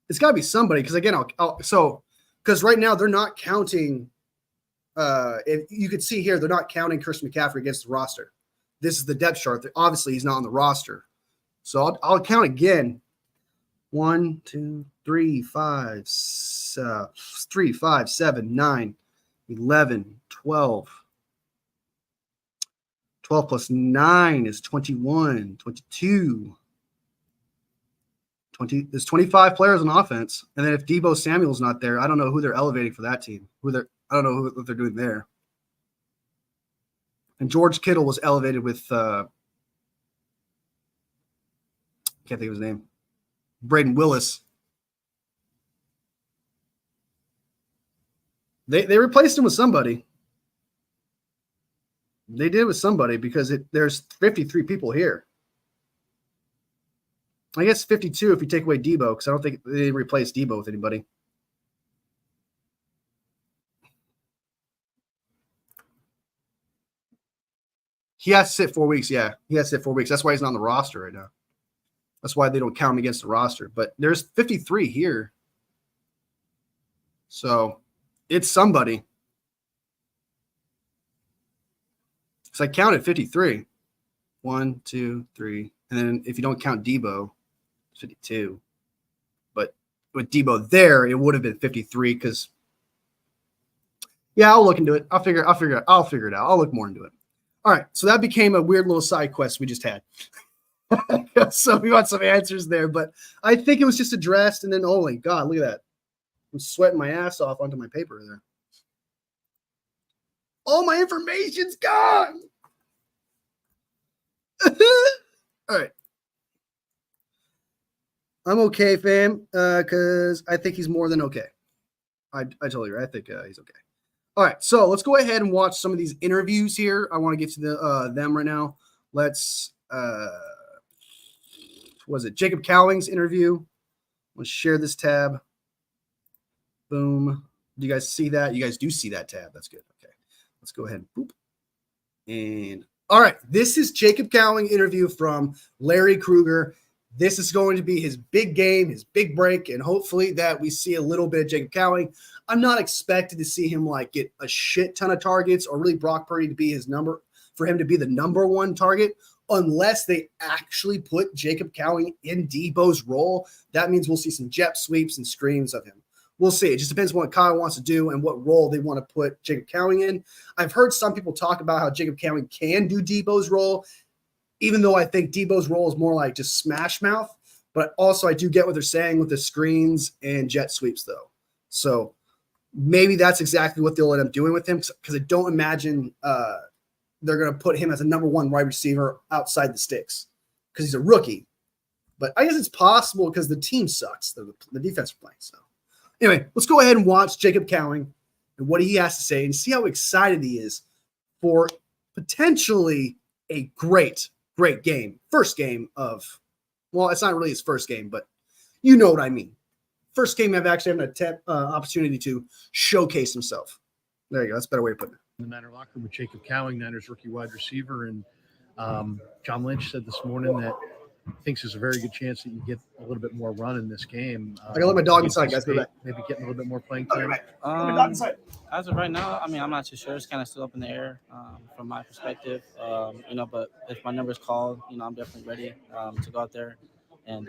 it's got to be somebody, because, again, because right now they're not counting if you could see here, they're not counting Christian McCaffrey against the roster. This is the depth chart. Obviously, he's not on the roster. So I'll count again. 1, 2, 3, 5, 7, 9, 11, 12. 12 plus 9 is 21, 22. There's 25 players on offense. And then if Deebo Samuel's not there, I don't know who they're elevating for that team. I don't know what they're doing there. And George Kittle was elevated with can't think of his name. Braden Willis. They replaced him with somebody. They did with somebody, because there's 53 people here. I guess 52 if you take away Debo, because I don't think they replace Debo with anybody. He has to sit 4 weeks. Yeah, he has to sit 4 weeks. That's why he's not on the roster right now. That's why they don't count him against the roster. But there's 53 here. So it's somebody. Because I counted 53. 1, 2, 3. And then if you don't count Debo, it's 52. But with Debo there, it would have been 53 because, yeah, I'll look into it. I'll figure it out. I'll look more into it. All right, so that became a weird little side quest we just had. So we want some answers there, but I think it was just addressed, and then, oh my God, look at that. I'm sweating my ass off onto my paper there. All my information's gone. All right. I'm okay, fam, because I think he's more than okay. I told you, right? I think he's okay. All right, so let's go ahead and watch some of these interviews here. I want to get to them right now. Let's, was it Jacob Cowling's interview? Let's share this tab. Boom. Do you guys see that? You guys do see that tab. That's good. Okay, let's go ahead and boop. And all right, this is Jacob Cowling interview from Larry Krueger. This is going to be his big game, his big break, and hopefully that we see a little bit of Jacob Cowling. I'm not expected to see him like get a shit ton of targets or really Brock Purdy to be his number for him to be the number one target unless they actually put Jacob Cowling in Debo's role. That means we'll see some jet sweeps and screens of him. We'll see. It just depends on what Kyle wants to do and what role they want to put Jacob Cowling in. I've heard some people talk about how Jacob Cowling can do Debo's role, even though I think Debo's role is more like just smash mouth. But also I do get what they're saying with the screens and jet sweeps, though. So maybe that's exactly what they'll end up doing with him, because I don't imagine they're going to put him as a number one wide receiver outside the sticks because he's a rookie. But I guess it's possible because the team sucks. The defense are playing. So anyway, let's go ahead and watch Jacob Cowling and what he has to say and see how excited he is for potentially a great game. First game of, well, it's not really his first game, but you know what I mean. First game I've actually had an opportunity to showcase himself. There you go. That's a better way to put it. The Niner locker room with Jacob Cowling, Niners rookie wide receiver. And John Lynch said this morning that thinks there's a very good chance that you get a little bit more run in this game. I gotta let my dog inside, guys. Maybe getting a little bit more playing time. As of right now, I mean, I'm not too sure. It's kind of still up in the air from my perspective. But if my number's called, I'm definitely ready to go out there and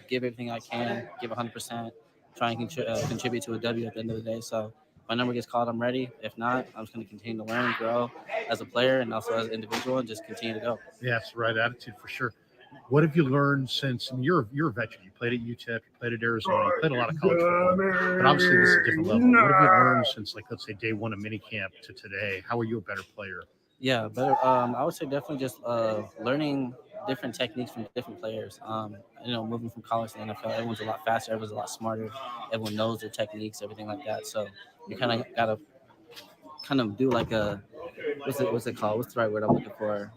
give everything I can, give 100%, try and contribute to a W at the end of the day. So if my number gets called, I'm ready. If not, I'm just going to continue to learn, grow as a player and also as an individual, and just continue to go. Yeah, it's the right attitude for sure. What have you learned since? I mean, you're a veteran. You played at UTEP, you played at Arizona, you played a lot of college football, but obviously this is a different level. What have you learned since, like, let's say day one of minicamp to today? How are you a better player? Yeah, better. I would say definitely just learning different techniques from different players. Moving from college to the NFL, everyone's a lot faster, everyone's a lot smarter, everyone knows their techniques, everything like that. So you kind of gotta do like a what's it called? What's the right word I'm looking for?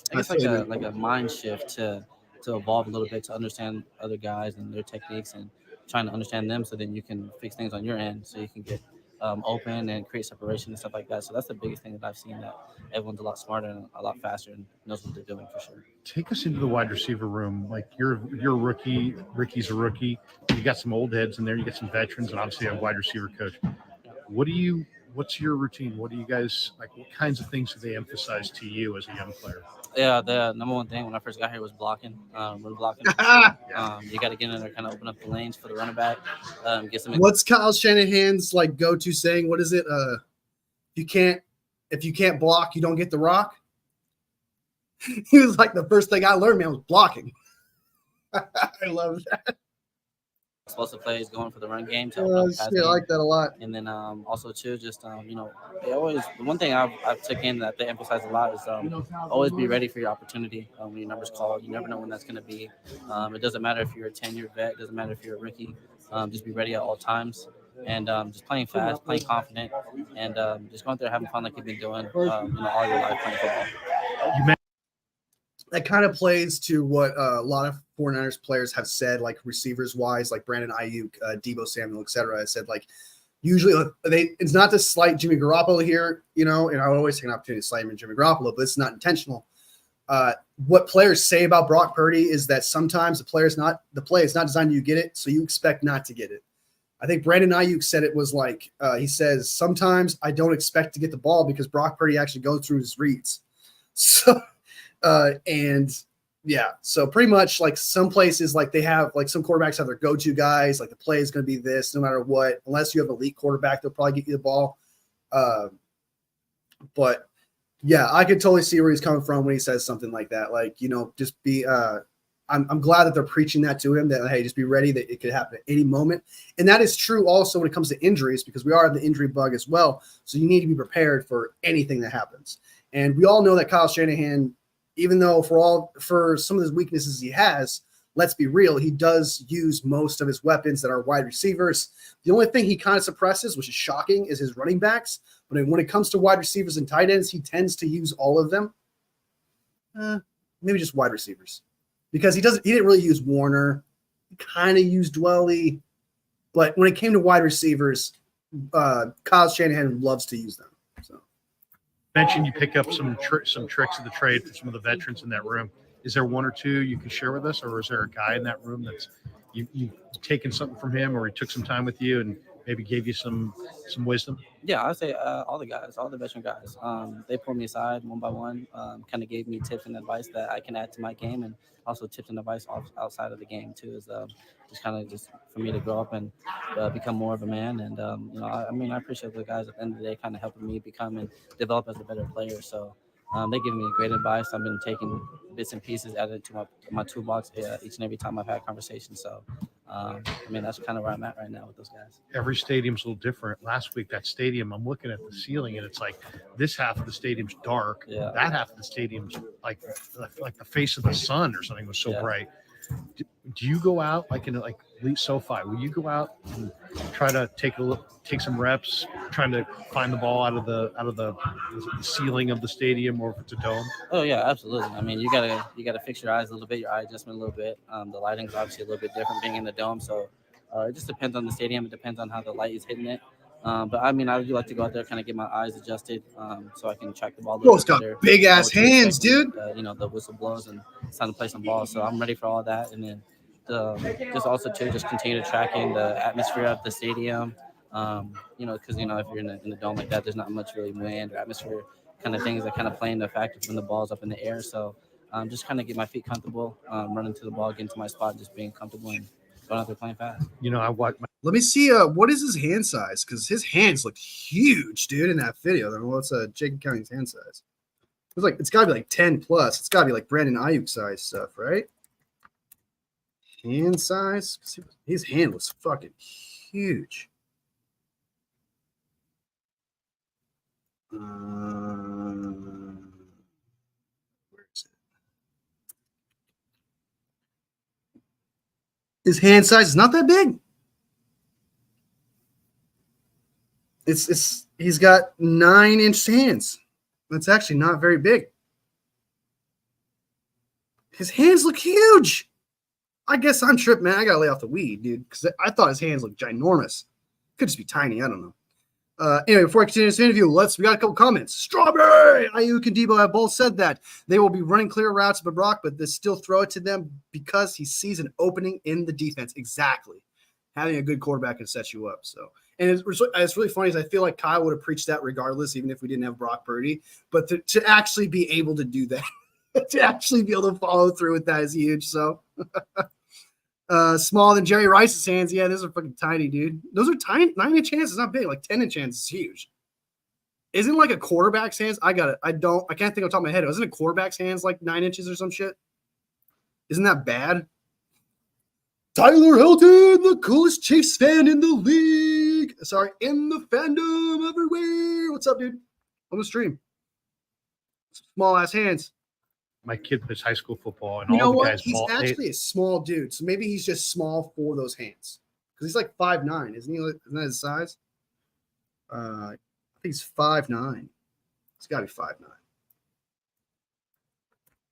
I guess like a mind shift to evolve a little bit, to understand other guys and their techniques and trying to understand them, so then you can fix things on your end, so you can get open and create separation and stuff like that. So that's the biggest thing that I've seen, that everyone's a lot smarter and a lot faster and knows what they're doing for sure. Take us into the wide receiver room. Like, you're a rookie. Ricky's a rookie. You got some old heads in there. You got some veterans, and obviously a wide receiver coach. What's your routine? What do you guys like? What kinds of things do they emphasize to you as a young player? Yeah, the number one thing when I first got here was blocking. Run blocking. Sure. You got to get in there, kind of open up the lanes for the running back. Get some. What's Kyle Shanahan's like go-to saying? What is it? If you can't block, you don't get the rock. He was like, the first thing I learned, man, was blocking. I love that. Explosive plays, going for the run game. I like that a lot. And then also too, just they always, the one thing I've took in that they emphasize a lot is always be ready for your opportunity when your number's called. You never know when that's going to be. It doesn't matter if you're a 10-year vet. It doesn't matter if you're a rookie. Just be ready at all times, and just playing fast, playing confident, and just going out there having fun like you've been doing all your life playing football. that kind of plays to what a lot of 49ers players have said, like receivers wise, like Brandon Ayuk, Debo Samuel, etc. I said like usually it's not to slight Jimmy Garoppolo here, and I would always take an opportunity to slight him and Jimmy Garoppolo, but it's not intentional. What players say about Brock Purdy is that sometimes the play is not designed to get it, so you expect not to get it. I think Brandon Ayuk said it was like he says sometimes I don't expect to get the ball because Brock Purdy actually goes through his reads. So and yeah, so pretty much like some places like they have like some quarterbacks have their go-to guys, like the play is going to be this no matter what, unless you have an elite quarterback, they'll probably get you the ball. But yeah, I could totally see where he's coming from when he says something like that. Like, just be I'm glad that they're preaching that to him, that hey, just be ready that it could happen at any moment. And that is true also when it comes to injuries, because we are in the injury bug as well. So you need to be prepared for anything that happens. And we all know that Kyle Shanahan, even though for some of his weaknesses he has, let's be real, he does use most of his weapons that are wide receivers. The only thing he kind of suppresses, which is shocking, is his running backs. But when it comes to wide receivers and tight ends, he tends to use all of them. Maybe just wide receivers, because he didn't really use Warner. He kind of used Dwelly, but when it came to wide receivers, Kyle Shanahan loves to use them. So. Mentioned you pick up some tricks of the trade for some of the veterans in that room. Is there one or two you can share with us, or is there a guy in that room that's you've taken something from him, or he took some time with you and maybe gave you some wisdom? Yeah, I'd say all the guys, all the veteran guys. They pulled me aside one by one, kind of gave me tips and advice that I can add to my game, and also tips and advice outside of the game too. Is just kind of just for me to grow up and become more of a man. And I appreciate the guys at the end of the day kind of helping me become and develop as a better player. So they give me great advice. I've been taking bits and pieces added to my toolbox each and every time I've had conversations. So that's kind of where I'm at right now with those guys. Every stadium's a little different. Last week, that stadium, I'm looking at the ceiling, and it's like this half of the stadium's dark. Yeah. That half of the stadium's like the face of the sun or something was so bright. Do you go out like in like Elite SoFi? Will you go out and try to take some reps, trying to find the ball out of the ceiling of the stadium, or if it's a dome? Oh yeah, absolutely. I mean, you gotta fix your eyes a little bit, your eye adjustment a little bit. The lighting's obviously a little bit different being in the dome, so it just depends on the stadium. It depends on how the light is hitting it. But I mean, I would like to go out there, kind of get my eyes adjusted, so I can track the ball a little Bro's bit got better. big ass hands, dude. The whistle blows and it's time to play some ball. So I'm ready for all that, and then just also to just continue to track in the atmosphere of the stadium. Because if you're in the dome like that, there's not much really wind or atmosphere kind of things that kind of play into factor when the ball's up in the air. So just kind of get my feet comfortable, running to the ball, getting to my spot, just being comfortable and going out there playing fast. I watch. Let me see. What is his hand size? Because his hands look huge, dude, in that video. I don't know what's Jacob County's hand size. It's got to be like 10 plus. It's got to be like Brandon Ayuk size stuff, right? Hand size. His hand was fucking huge. Where is it? His hand size is not that big. He's got 9-inch hands. That's actually not very big. His hands look huge. I guess I'm tripping, man. I gotta lay off the weed, dude, because I thought his hands looked ginormous. Could just be tiny. I don't know. Anyway, before I continue this interview, we got a couple comments. Strawberry, Ayuk and Debo have both said that they will be running clear routes to Brock, but they still throw it to them because he sees an opening in the defense. Exactly. Having a good quarterback can set you up. So, and it's really funny is I feel like Kyle would have preached that regardless, even if we didn't have Brock Purdy. But to actually be able to do that, to actually be able to follow through with that is huge. So. Smaller than Jerry Rice's hands. Yeah, those are fucking tiny, dude. Those are tiny. 9-inch hands is not big. Like 10-inch hands is huge. Isn't like a quarterback's hands? I got it. I can't think on top of my head. Isn't a quarterback's hands like 9 inches or some shit? Isn't that bad? Tyler Hilton, the coolest Chiefs fan in the league. Sorry, in the fandom everywhere. What's up, dude? On the stream. Small ass hands. My kid plays high school football, and you know all the what? guys. He's actually a small dude, so maybe he's just small for those hands. Because he's like 5'9", isn't he? Isn't that his size? I think he's 5'9". He's got to be 5'9".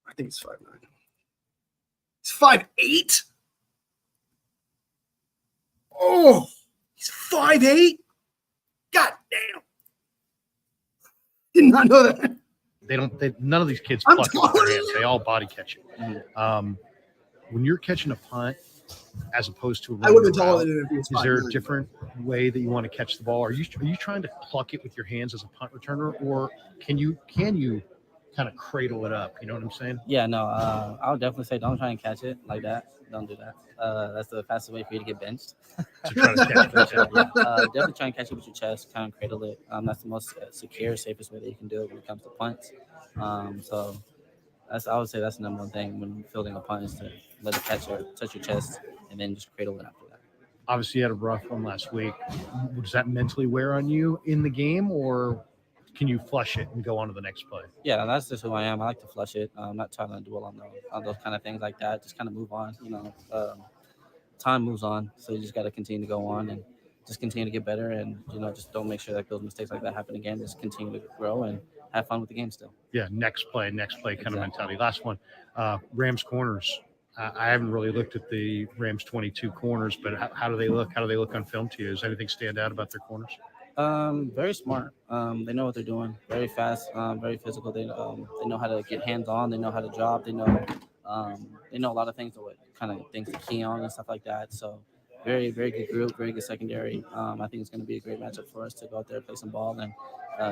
I think it's 5'9". He's 5'8". Oh, he's 5'8". God damn. Did not know that. None of these kids I'm pluck it with their telling hands. you. They all body catch it. Mhm. When you're catching a punt, as opposed to I would running have been taller around, than him if he was is there 5'9". a different way that you want to catch the ball? Are you trying to pluck it with your hands as a punt returner, or can you kind of cradle it up? You know what I'm saying? Yeah, no, I would definitely say don't try and catch it like that. Don't do that. That's the fastest way for you to get benched. To try to catch For it. sure, yeah. Definitely try and catch it with your chest, kind of cradle it. That's the most secure, safest way that you can do it when it comes to punts. So I would say that's the number one thing when fielding a punt is to let it touch your chest, and then just cradle it after that. Obviously, you had a rough one last week. Does that mentally wear on you in the game, or can you flush it and go on to the next play? Yeah, that's just who I am. I like to flush it. I'm not trying to dwell on those kind of things like that. Just kind of move on. Time moves on, so you just got to continue to go on and just continue to get better, and just don't make sure that those mistakes like that happen again. Just continue to grow and have fun with the game still. Yeah, next play kind Exactly. of mentality. Last one, Rams corners. I haven't really looked at the Rams 22 corners, but how do they look? How do they look on film to you? Does anything stand out about their corners? Very smart. They know what they're doing. Very fast. Very physical. They know how to get hands on. They know how to drop. They know a lot of things, what kind of things to key on and stuff like that. So very very good group. Very good secondary. I think it's going to be a great matchup for us to go out there, play some ball, and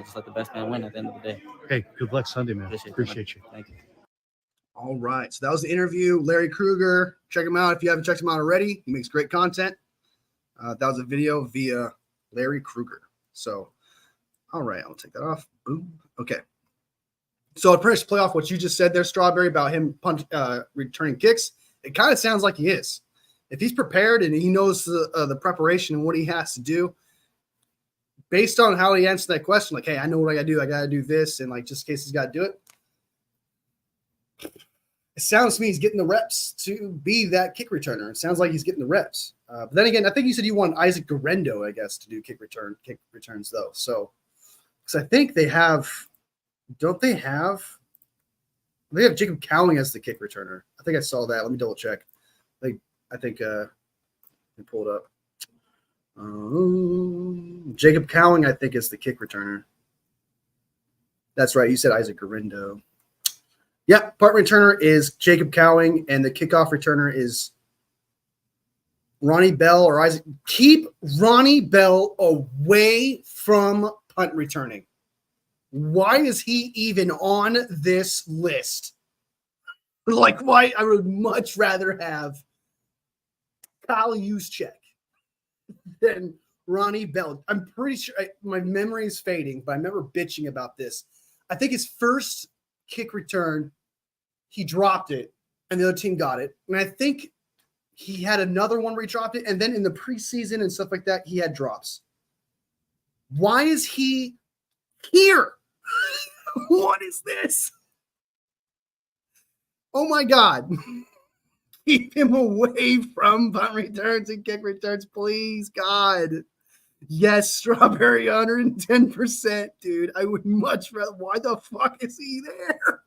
just let the best man win at the end of the day. Hey, good luck Sunday, man. Appreciate you. Thank you. All right. So that was the interview. Larry Krueger. Check him out if you haven't checked him out already. He makes great content. That was a video via Larry Krueger. So, all right. I'll take that off. Boom. Okay. So to pretty much play off what you just said there, Strawberry, about him returning kicks, it kind of sounds like he is. If he's prepared and he knows the preparation and what he has to do, based on how he answered that question, like, hey, I know what I got to do. I got to do this. And like, just in case he's got to do it. It sounds to me he's getting the reps to be that kick returner. It sounds like he's getting the reps. But then again, I think you said you want Isaac Garendo, I guess, to do kick returns though. So, because I think they have, don't they have? They have Jacob Cowling as the kick returner. I think I saw that. Let me double check. I think let me pull it up. Jacob Cowling, I think, is the kick returner. That's right. You said Isaac Garendo. Yeah, punt returner is Jacob Cowling, and the kickoff returner is Ronnie Bell or Isaac. Keep Ronnie Bell away from punt returning. Why is he even on this list? Like, why? I would much rather have Kyle Juszczyk than Ronnie Bell. I'm pretty sure my memory is fading, but I remember bitching about this. I think his first kick return, he dropped it, and the other team got it. And I think he had another one where he dropped it, and then in the preseason and stuff like that, he had drops. Why is he here? What is this? Oh my God. Keep him away from punt returns and kick returns, please, God. Yes, Strawberry 110%, dude. I would much rather. Why the fuck is he there?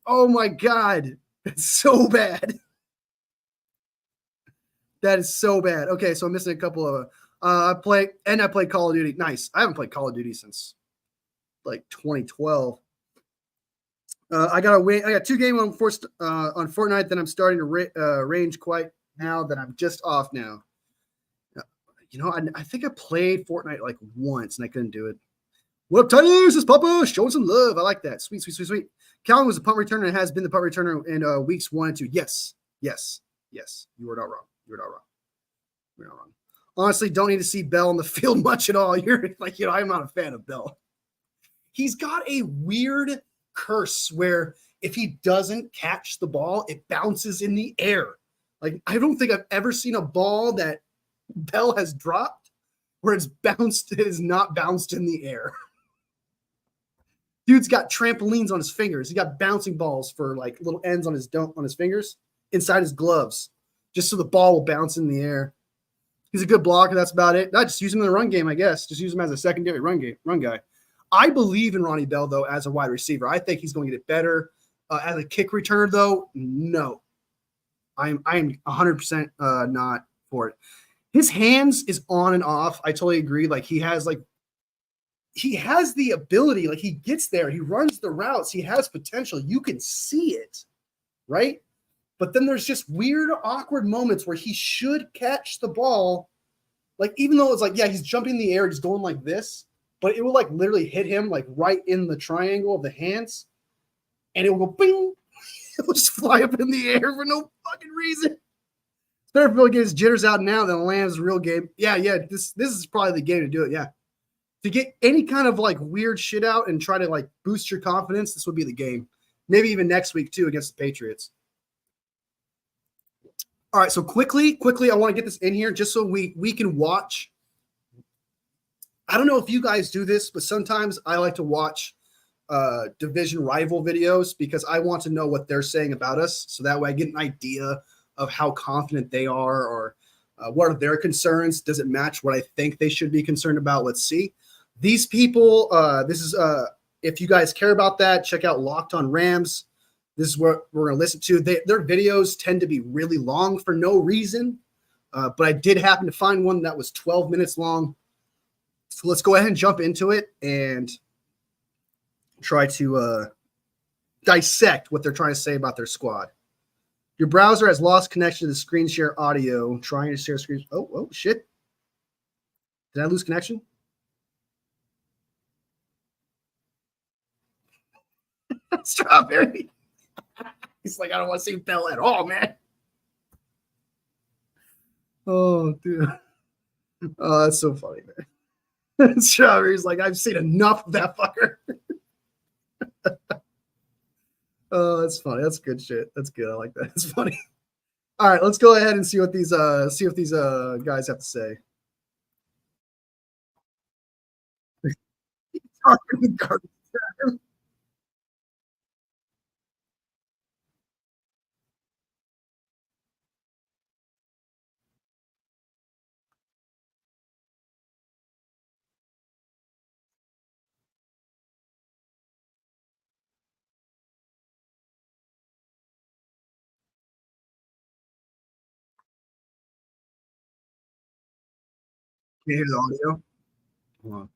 Oh my God. It's so bad. That is so bad. Okay, so I'm missing a couple of I played Call of Duty. Nice. I haven't played Call of Duty since like 2012. I got 2 games on Fortnite. Then I'm starting to range quite now. That I'm just off now. I think I played Fortnite like once and I couldn't do it. What up, Tyler? This is Papa showing some love. I like that. Sweet. Calvin was the punt returner and has been the punt returner in weeks 1 and 2. Yes. You were not wrong. Honestly, don't need to see Bell on the field much at all. You're like, I'm not a fan of Bell. He's got a weird curse where if he doesn't catch the ball, it bounces in the air. Like, I don't think I've ever seen a ball that Bell has dropped where it is not bounced in the air. Dude's got trampolines on his fingers. He got bouncing balls for like little ends on his fingers inside his gloves, just so the ball will bounce in the air. He's a good blocker. That's about it. I just use him in the run game, I guess. Just use him as a secondary run guy. I believe in Ronnie Bell, though, as a wide receiver. I think he's going to get better. As a kick returner, though, no. I'm 100% not for it. His hands is on and off. I totally agree. Like, he has the ability. Like, he gets there. He runs the routes. He has potential. You can see it, right? But then there's just weird, awkward moments where he should catch the ball. Like, even though it's like, yeah, he's jumping in the air, he's going like this, but it will like literally hit him like right in the triangle of the hands, and it will go bing. It will just fly up in the air for no fucking reason. Better if get his jitters out now than lands real game. Yeah. This is probably the game to do it. Yeah. To get any kind of like weird shit out and try to like boost your confidence, this would be the game. Maybe even next week too against the Patriots. All right, so quickly, I want to get this in here just so we can watch. I don't know if you guys do this, but sometimes I like to watch division rival videos because I want to know what they're saying about us, so that way I get an idea of how confident they are or what are their concerns. Does it match what I think they should be concerned about? Let's see. These people, this is if you guys care about that, check out Locked on Rams. This is what we're going to listen to. Their videos tend to be really long for no reason, but I did happen to find one that was 12 minutes long. So let's go ahead and jump into it and try to dissect what they're trying to say about their squad. Your browser has lost connection to the screen share audio. Trying to share screen. Oh, shit. Did I lose connection? Strawberry. He's like, I don't want to see Bell at all, man. Oh, dude. Oh, that's so funny, man. Strawberry's like, I've seen enough of that fucker. Oh, that's funny. That's good shit. That's good. I like that. It's funny. All right, let's go ahead and see what these guys have to say. Can you hear the audio? Hold on.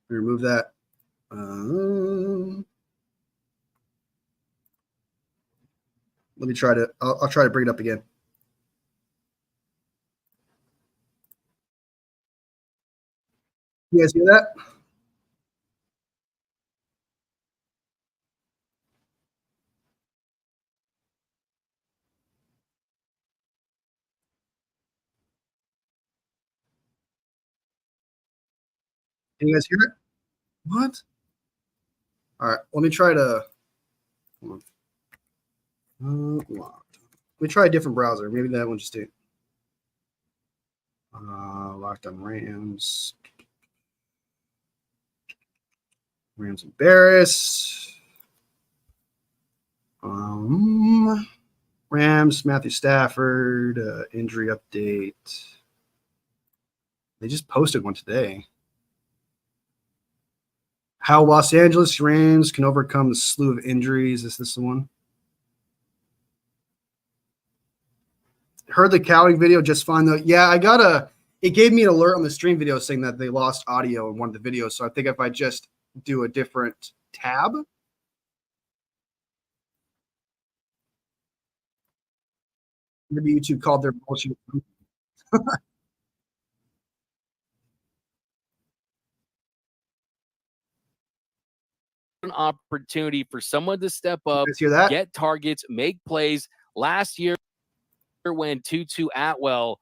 Remove that. Let me try to. I'll try to bring it up again. You guys hear that? Can you guys hear it? What? All right. Let me try to. Hold on. Let me try a different browser. Maybe that one just did. Locked on Rams. Rams embarrassed. Rams, Matthew Stafford, injury update. They just posted one today. How Los Angeles Rams can overcome the slew of injuries. Is this the one? Heard the counting video just fine though. Yeah, it gave me an alert on the stream video saying that they lost audio in one of the videos. So I think if I just do a different tab. Maybe YouTube called their bullshit. An opportunity for someone to step up, get targets, make plays. Last year when Tutu Atwell,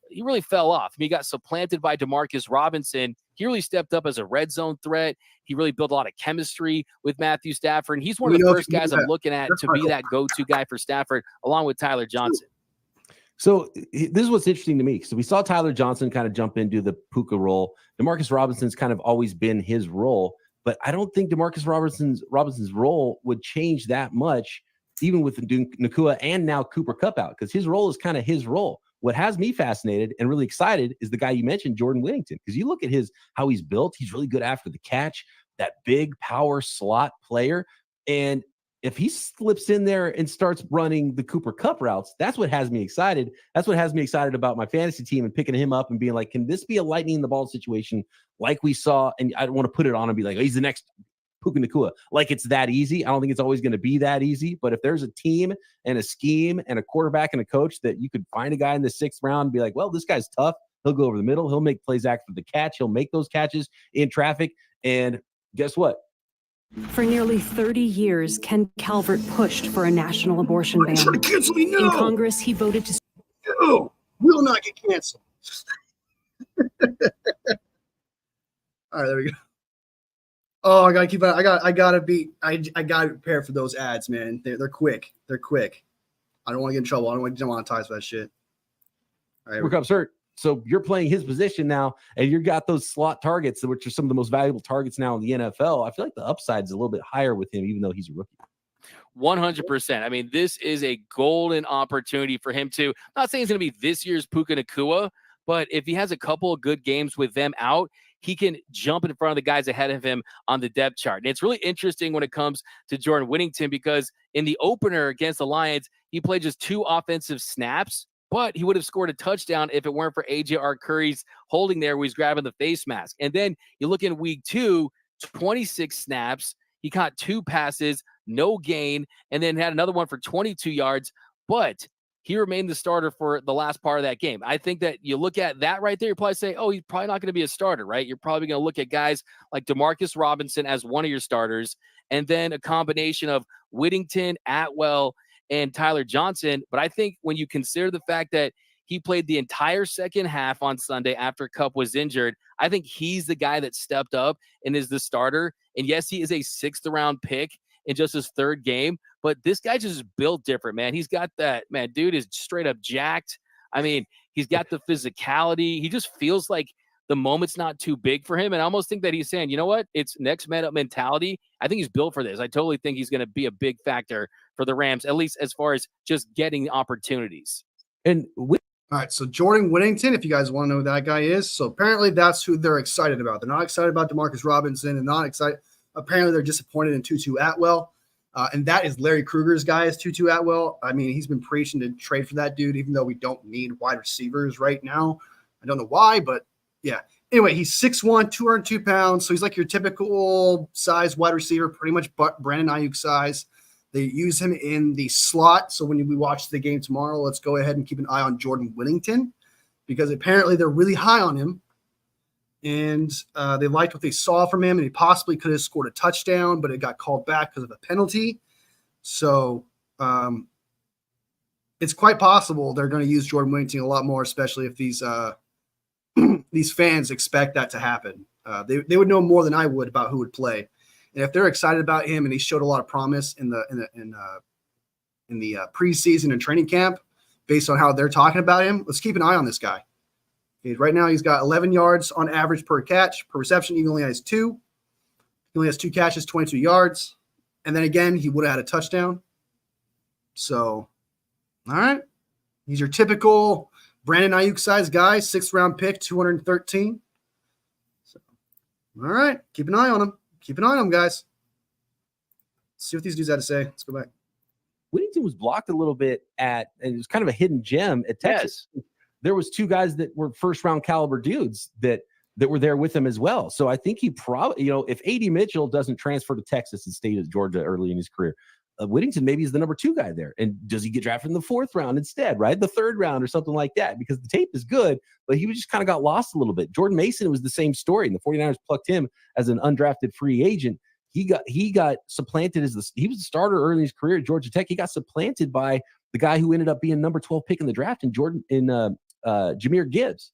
he really fell off. He got supplanted by Demarcus Robinson. He really stepped up as a red zone threat. He really built a lot of chemistry with Matthew Stafford. And he's one of the first guys I'm looking at to be that go-to guy for Stafford, along with Tyler Johnson. So this is what's interesting to me. So we saw Tyler Johnson kind of jump into the Puka role. Demarcus Robinson's kind of always been his role, but I don't think Demarcus Robinson's role would change that much, even with Nakua and now Cooper Kupp out, because his role is kind of his role. What has me fascinated and really excited is the guy you mentioned, Jordan Whittington, because you look at how he's built. He's really good after the catch, that big power slot player. And if he slips in there and starts running the Cooper Kupp routes, that's what has me excited. That's what has me excited about my fantasy team and picking him up and being like, can this be a lightning in the ball situation like we saw? And I don't want to put it on and be like, oh, he's the next Puka Nacua. Like it's that easy. I don't think it's always going to be that easy. But if there's a team and a scheme and a quarterback and a coach that you could find a guy in the 6th round and be like, well, this guy's tough. He'll go over the middle. He'll make plays after the catch. He'll make those catches in traffic. And guess what? For nearly 30 years, Ken Calvert pushed for a national abortion ban. In Congress, he voted to... No, will not get canceled. All right, there we go. Oh, I gotta keep it. I gotta prepare for those ads, man. They're quick. They're quick. I don't want to get in trouble. I don't want to demonetize for that shit. All right, Work up, sir. So you're playing his position now, and you got those slot targets, which are some of the most valuable targets now in the NFL. I feel like the upside is a little bit higher with him, even though he's a rookie. 100%. I mean, this is a golden opportunity for him to. I'm not saying it's going to be this year's Puka Nacua, but if he has a couple of good games with them out, he can jump in front of the guys ahead of him on the depth chart. And it's really interesting when it comes to Jordan Whittington because in the opener against the Lions, he played just 2 offensive snaps, but he would have scored a touchdown if it weren't for A.J.R. Curry's holding there where he's grabbing the face mask. And then you look in week 2, 26 snaps. He caught 2 passes, no gain, and then had another one for 22 yards. But he remained the starter for the last part of that game. I think that you look at that right there, you probably say, oh, he's probably not going to be a starter, right? You're probably going to look at guys like Demarcus Robinson as one of your starters, and then a combination of Whittington, Atwell, and Tyler Johnson. But I think when you consider the fact that he played the entire second half on Sunday after Kupp was injured, I think he's the guy that stepped up and is the starter. And yes, he is a 6th-round pick in just his 3rd game, but this guy just built different, man. He's got that, man, dude is straight up jacked. I mean, he's got the physicality. He just feels like the moment's not too big for him. And I almost think that he's saying, you know what? It's next man up mentality. I think he's built for this. I totally think he's going to be a big factor for the Rams, at least as far as just getting opportunities. And all right, so Jordan Whittington, if you guys want to know who that guy is. So apparently that's who they're excited about. They're not excited about Demarcus Robinson and not excited. Apparently they're disappointed in Tutu Atwell. And that is Larry Kruger's guy is Tutu Atwell. I mean, he's been preaching to trade for that dude, even though we don't need wide receivers right now. I don't know why, but yeah. Anyway, he's 6'1", 202 pounds. So he's like your typical size wide receiver, pretty much Brandon Ayuk size. They use him in the slot. So when we watch the game tomorrow, let's go ahead and keep an eye on Jordan Whittington because apparently they're really high on him. And they liked what they saw from him, and he possibly could have scored a touchdown, but it got called back because of a penalty. So it's quite possible they're going to use Jordan Whittington a lot more, especially if these these fans expect that to happen. They would know more than I would about who would play, and if they're excited about him and he showed a lot of promise in the preseason and training camp, based on how they're talking about him, let's keep an eye on this guy. Right now, he's got 11 yards on average per catch. Per reception, he only has 2. He only has 2 catches, 22 yards. And then again, he would have had a touchdown. So, all right. He's your typical Brandon Ayuk size guy, 6th-round pick, 213. So, all right. Keep an eye on him. Keep an eye on him, guys. Let's see what these dudes had to say. Let's go back. Whittington was blocked a little bit and it was kind of a hidden gem at Texas. Yes. There was 2 guys that were 1st-round caliber dudes that were there with him as well. So I think he probably, if A.D. Mitchell doesn't transfer to Texas and stay at Georgia early in his career, Whittington maybe is the number 2 guy there. And does he get drafted in the 4th round instead, right? The 3rd round or something like that, because the tape is good, but he just kind of got lost a little bit. Jordan Mason was the same story, and the 49ers plucked him as an undrafted free agent. He got supplanted he was the starter early in his career at Georgia Tech. He got supplanted by the guy who ended up being number 12 pick in the draft Jahmyr Gibbs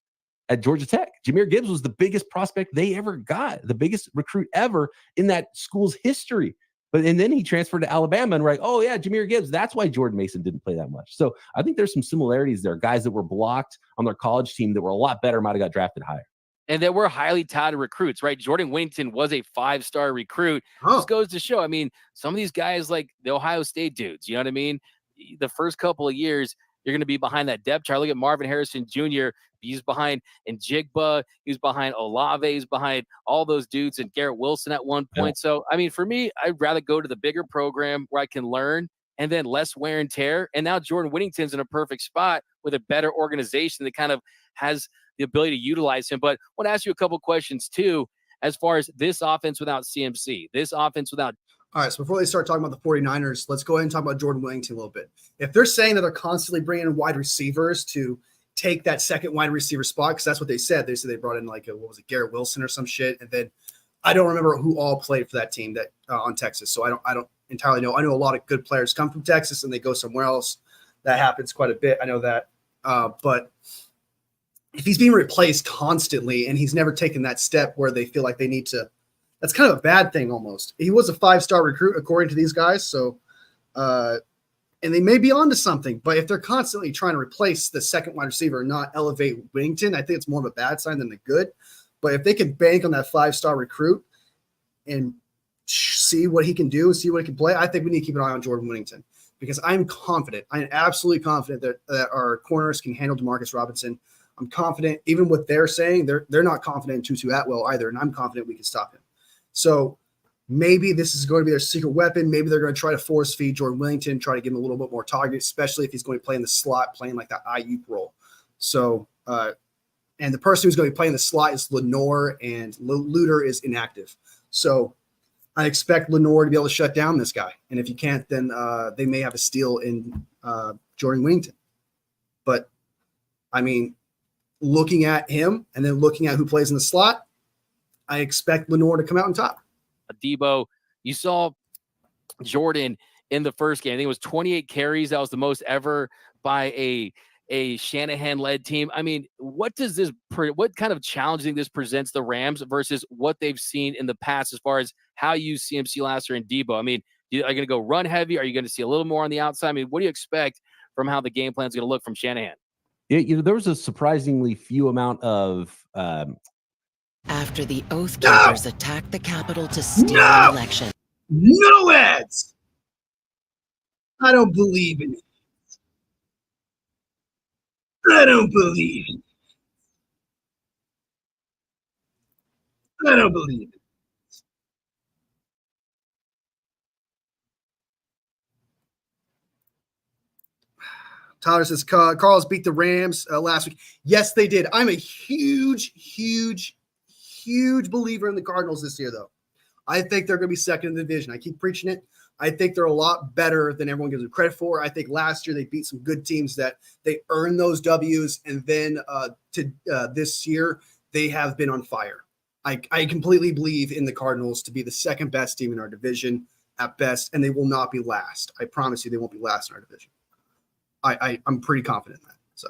at Georgia Tech. Jahmyr Gibbs was the biggest prospect they ever got, the biggest recruit ever in that school's history. And then he transferred to Alabama and oh yeah, Jahmyr Gibbs. That's why Jordan Mason didn't play that much. So I think there's some similarities there. Guys that were blocked on their college team that were a lot better might have got drafted higher. And that were highly touted recruits, right? Jordan Whittington was a 5-star recruit. This goes to show, I mean, some of these guys like the Ohio State dudes, you know what I mean? The first couple of years, you're going to be behind that depth chart. Look at Marvin Harrison Jr. He's behind Njigba. He's behind Olave. He's behind all those dudes and Garrett Wilson at one point. Yeah. So, I mean, for me, I'd rather go to the bigger program where I can learn and then less wear and tear. And now Jordan Whittington's in a perfect spot with a better organization that kind of has the ability to utilize him. But I want to ask you a couple questions too, as far as this offense without CMC, this offense without. All right, so before they start talking about the 49ers, let's go ahead and talk about Jordan Whittington a little bit. If they're saying that they're constantly bringing in wide receivers to take that second wide receiver spot, because that's what they said. They said they brought in Garrett Wilson or some shit, and then I don't remember who all played for that team that on Texas. So I don't entirely know. I know a lot of good players come from Texas and they go somewhere else. That happens quite a bit. I know that. But if he's being replaced constantly and he's never taken that step where they feel like they need to, that's kind of a bad thing almost. He was a 5-star recruit according to these guys. So, and they may be onto something, but if they're constantly trying to replace the second wide receiver and not elevate Whittington, I think it's more of a bad sign than a good. But if they can bank on that 5-star recruit and see what he can do, see what he can play, I think we need to keep an eye on Jordan Whittington because I'm confident. I'm absolutely confident that our corners can handle Demarcus Robinson. I'm confident, even what they're saying, they're not confident in Tutu Atwell either, and I'm confident we can stop him. So maybe this is going to be their secret weapon. Maybe they're going to try to force feed Jordan Whittington, try to give him a little bit more target, especially if he's going to play in the slot, playing like that Ayuk role. So, and the person who's going to be playing the slot is Lenore, and Luter is inactive. So I expect Lenore to be able to shut down this guy. And if you can't, then they may have a steal in Jordan Whittington. But, I mean, looking at him and then looking at who plays in the slot, I expect Lenore to come out on top. Debo, you saw Jordan in the first game. I think it was 28 carries. That was the most ever by a Shanahan-led team. I mean, what kind of challenge do you think this presents the Rams versus what they've seen in the past as far as how you use CMC last year and Debo? I mean, are you going to go run heavy? Are you going to see a little more on the outside? I mean, what do you expect from how the game plan is going to look from Shanahan? There was a surprisingly few amount of after the Oath Keepers attacked the Capitol to steal an election. No ads. I don't believe in it. I don't believe it. I don't believe it. Tyler says, Carl's beat the Rams last week. Yes, they did. I'm a huge believer in the Cardinals this year, though. I think they're going to be second in the division. I keep preaching it. I think they're a lot better than everyone gives them credit for. I think last year they beat some good teams that they earned those W's, and then this year they have been on fire. I completely believe in the Cardinals to be the second best team in our division at best, and they will not be last. I promise you they won't be last in our division. I'm pretty confident in that. So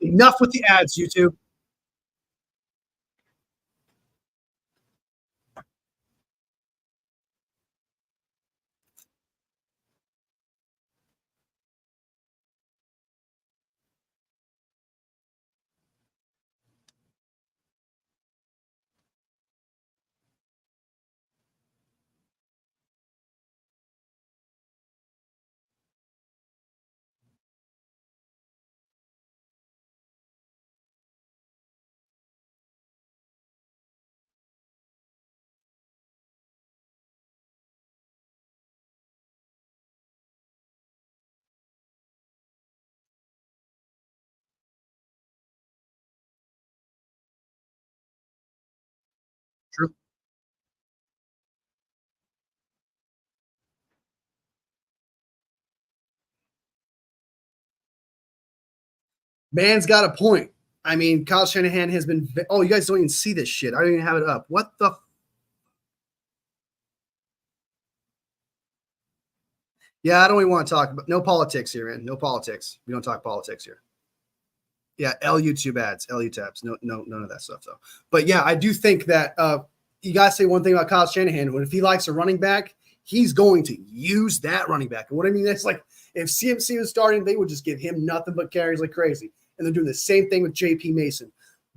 enough with the ads, YouTube. True. Man's got a point. I mean, Kyle Shanahan has been – oh, you guys don't even see this shit. I don't even have it up. What the – Yeah, I don't even want to talk about – no politics here, man. No politics. We don't talk politics here. Yeah, YouTube ads, tabs. No, none of that stuff, though. But, yeah, I do think that you got to say one thing about Kyle Shanahan. If he likes a running back, he's going to use that running back. And what I mean, that's like if CMC was starting, they would just give him nothing but carries like crazy. And they're doing the same thing with JP Mason.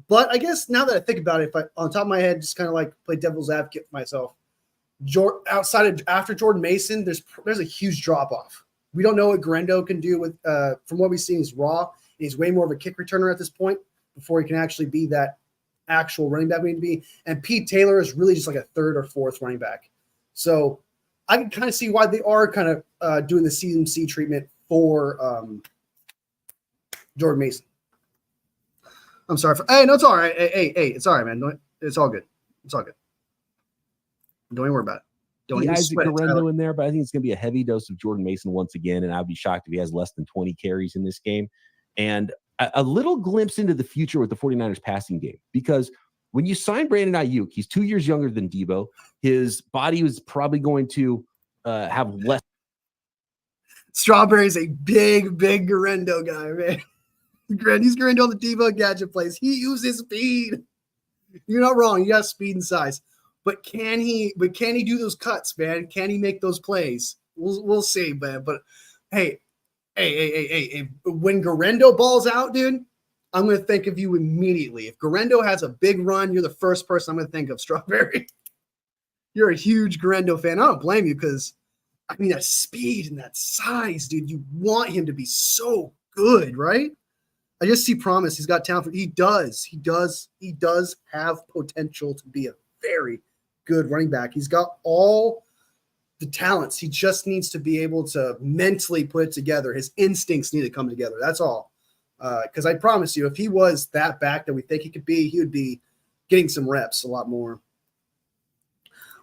But I guess now that I think about it, if I, on top of my head, just kind of like play devil's advocate for myself, after Jordan Mason, there's a huge drop-off. We don't know what Garendo can do with. From what we've seen, he's raw. And he's way more of a kick returner at this point before he can actually be that actual running back we need to be. And Pete Taylor is really just like a third or fourth running back. So I can kind of see why they are kind of doing the CMC treatment for Jordan Mason. I'm sorry. Hey, no, it's all right. Hey, it's all right, man. It's all good. It's all good. Don't even worry about it. Don't even Isaac sweat it, Garendo in there, but I think it's going to be a heavy dose of Jordan Mason once again, and I'd be shocked if he has less than 20 carries in this game. And a little glimpse into the future with the 49ers passing game, because when you sign Brandon Ayuk, he's 2 years younger than Debo. His body was probably going to have less. Strawberry's a big Garendo guy, man. He's Garendo on the Debo gadget plays. He uses speed. You're not wrong. He has speed and size. But can he do those cuts, man? Can he make those plays? We'll see, man. But hey, when Garendo balls out, dude, I'm going to think of you immediately. If Garendo has a big run, you're the first person I'm going to think of, Strawberry. You're a huge Garendo fan. I don't blame you because, I mean, that speed and that size, dude, you want him to be so good, right? I just see promise. He's got talent. He does have potential to be a very good running back. He's got all the talents. He just needs to be able to mentally put it together. His instincts need to come together. That's all. Because I promise you, if he was that back that we think he could be, he would be getting some reps a lot more.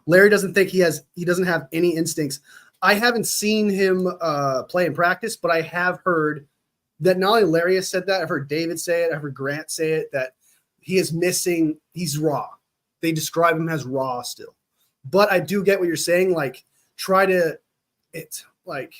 Larry doesn't think he doesn't have any instincts. I haven't seen him play in practice, but I have heard that not only Larry has said that, I've heard David say it, I've heard Grant say it, that he is missing, he's raw. They describe him as raw still. But I do get what you're saying. Like, it's like,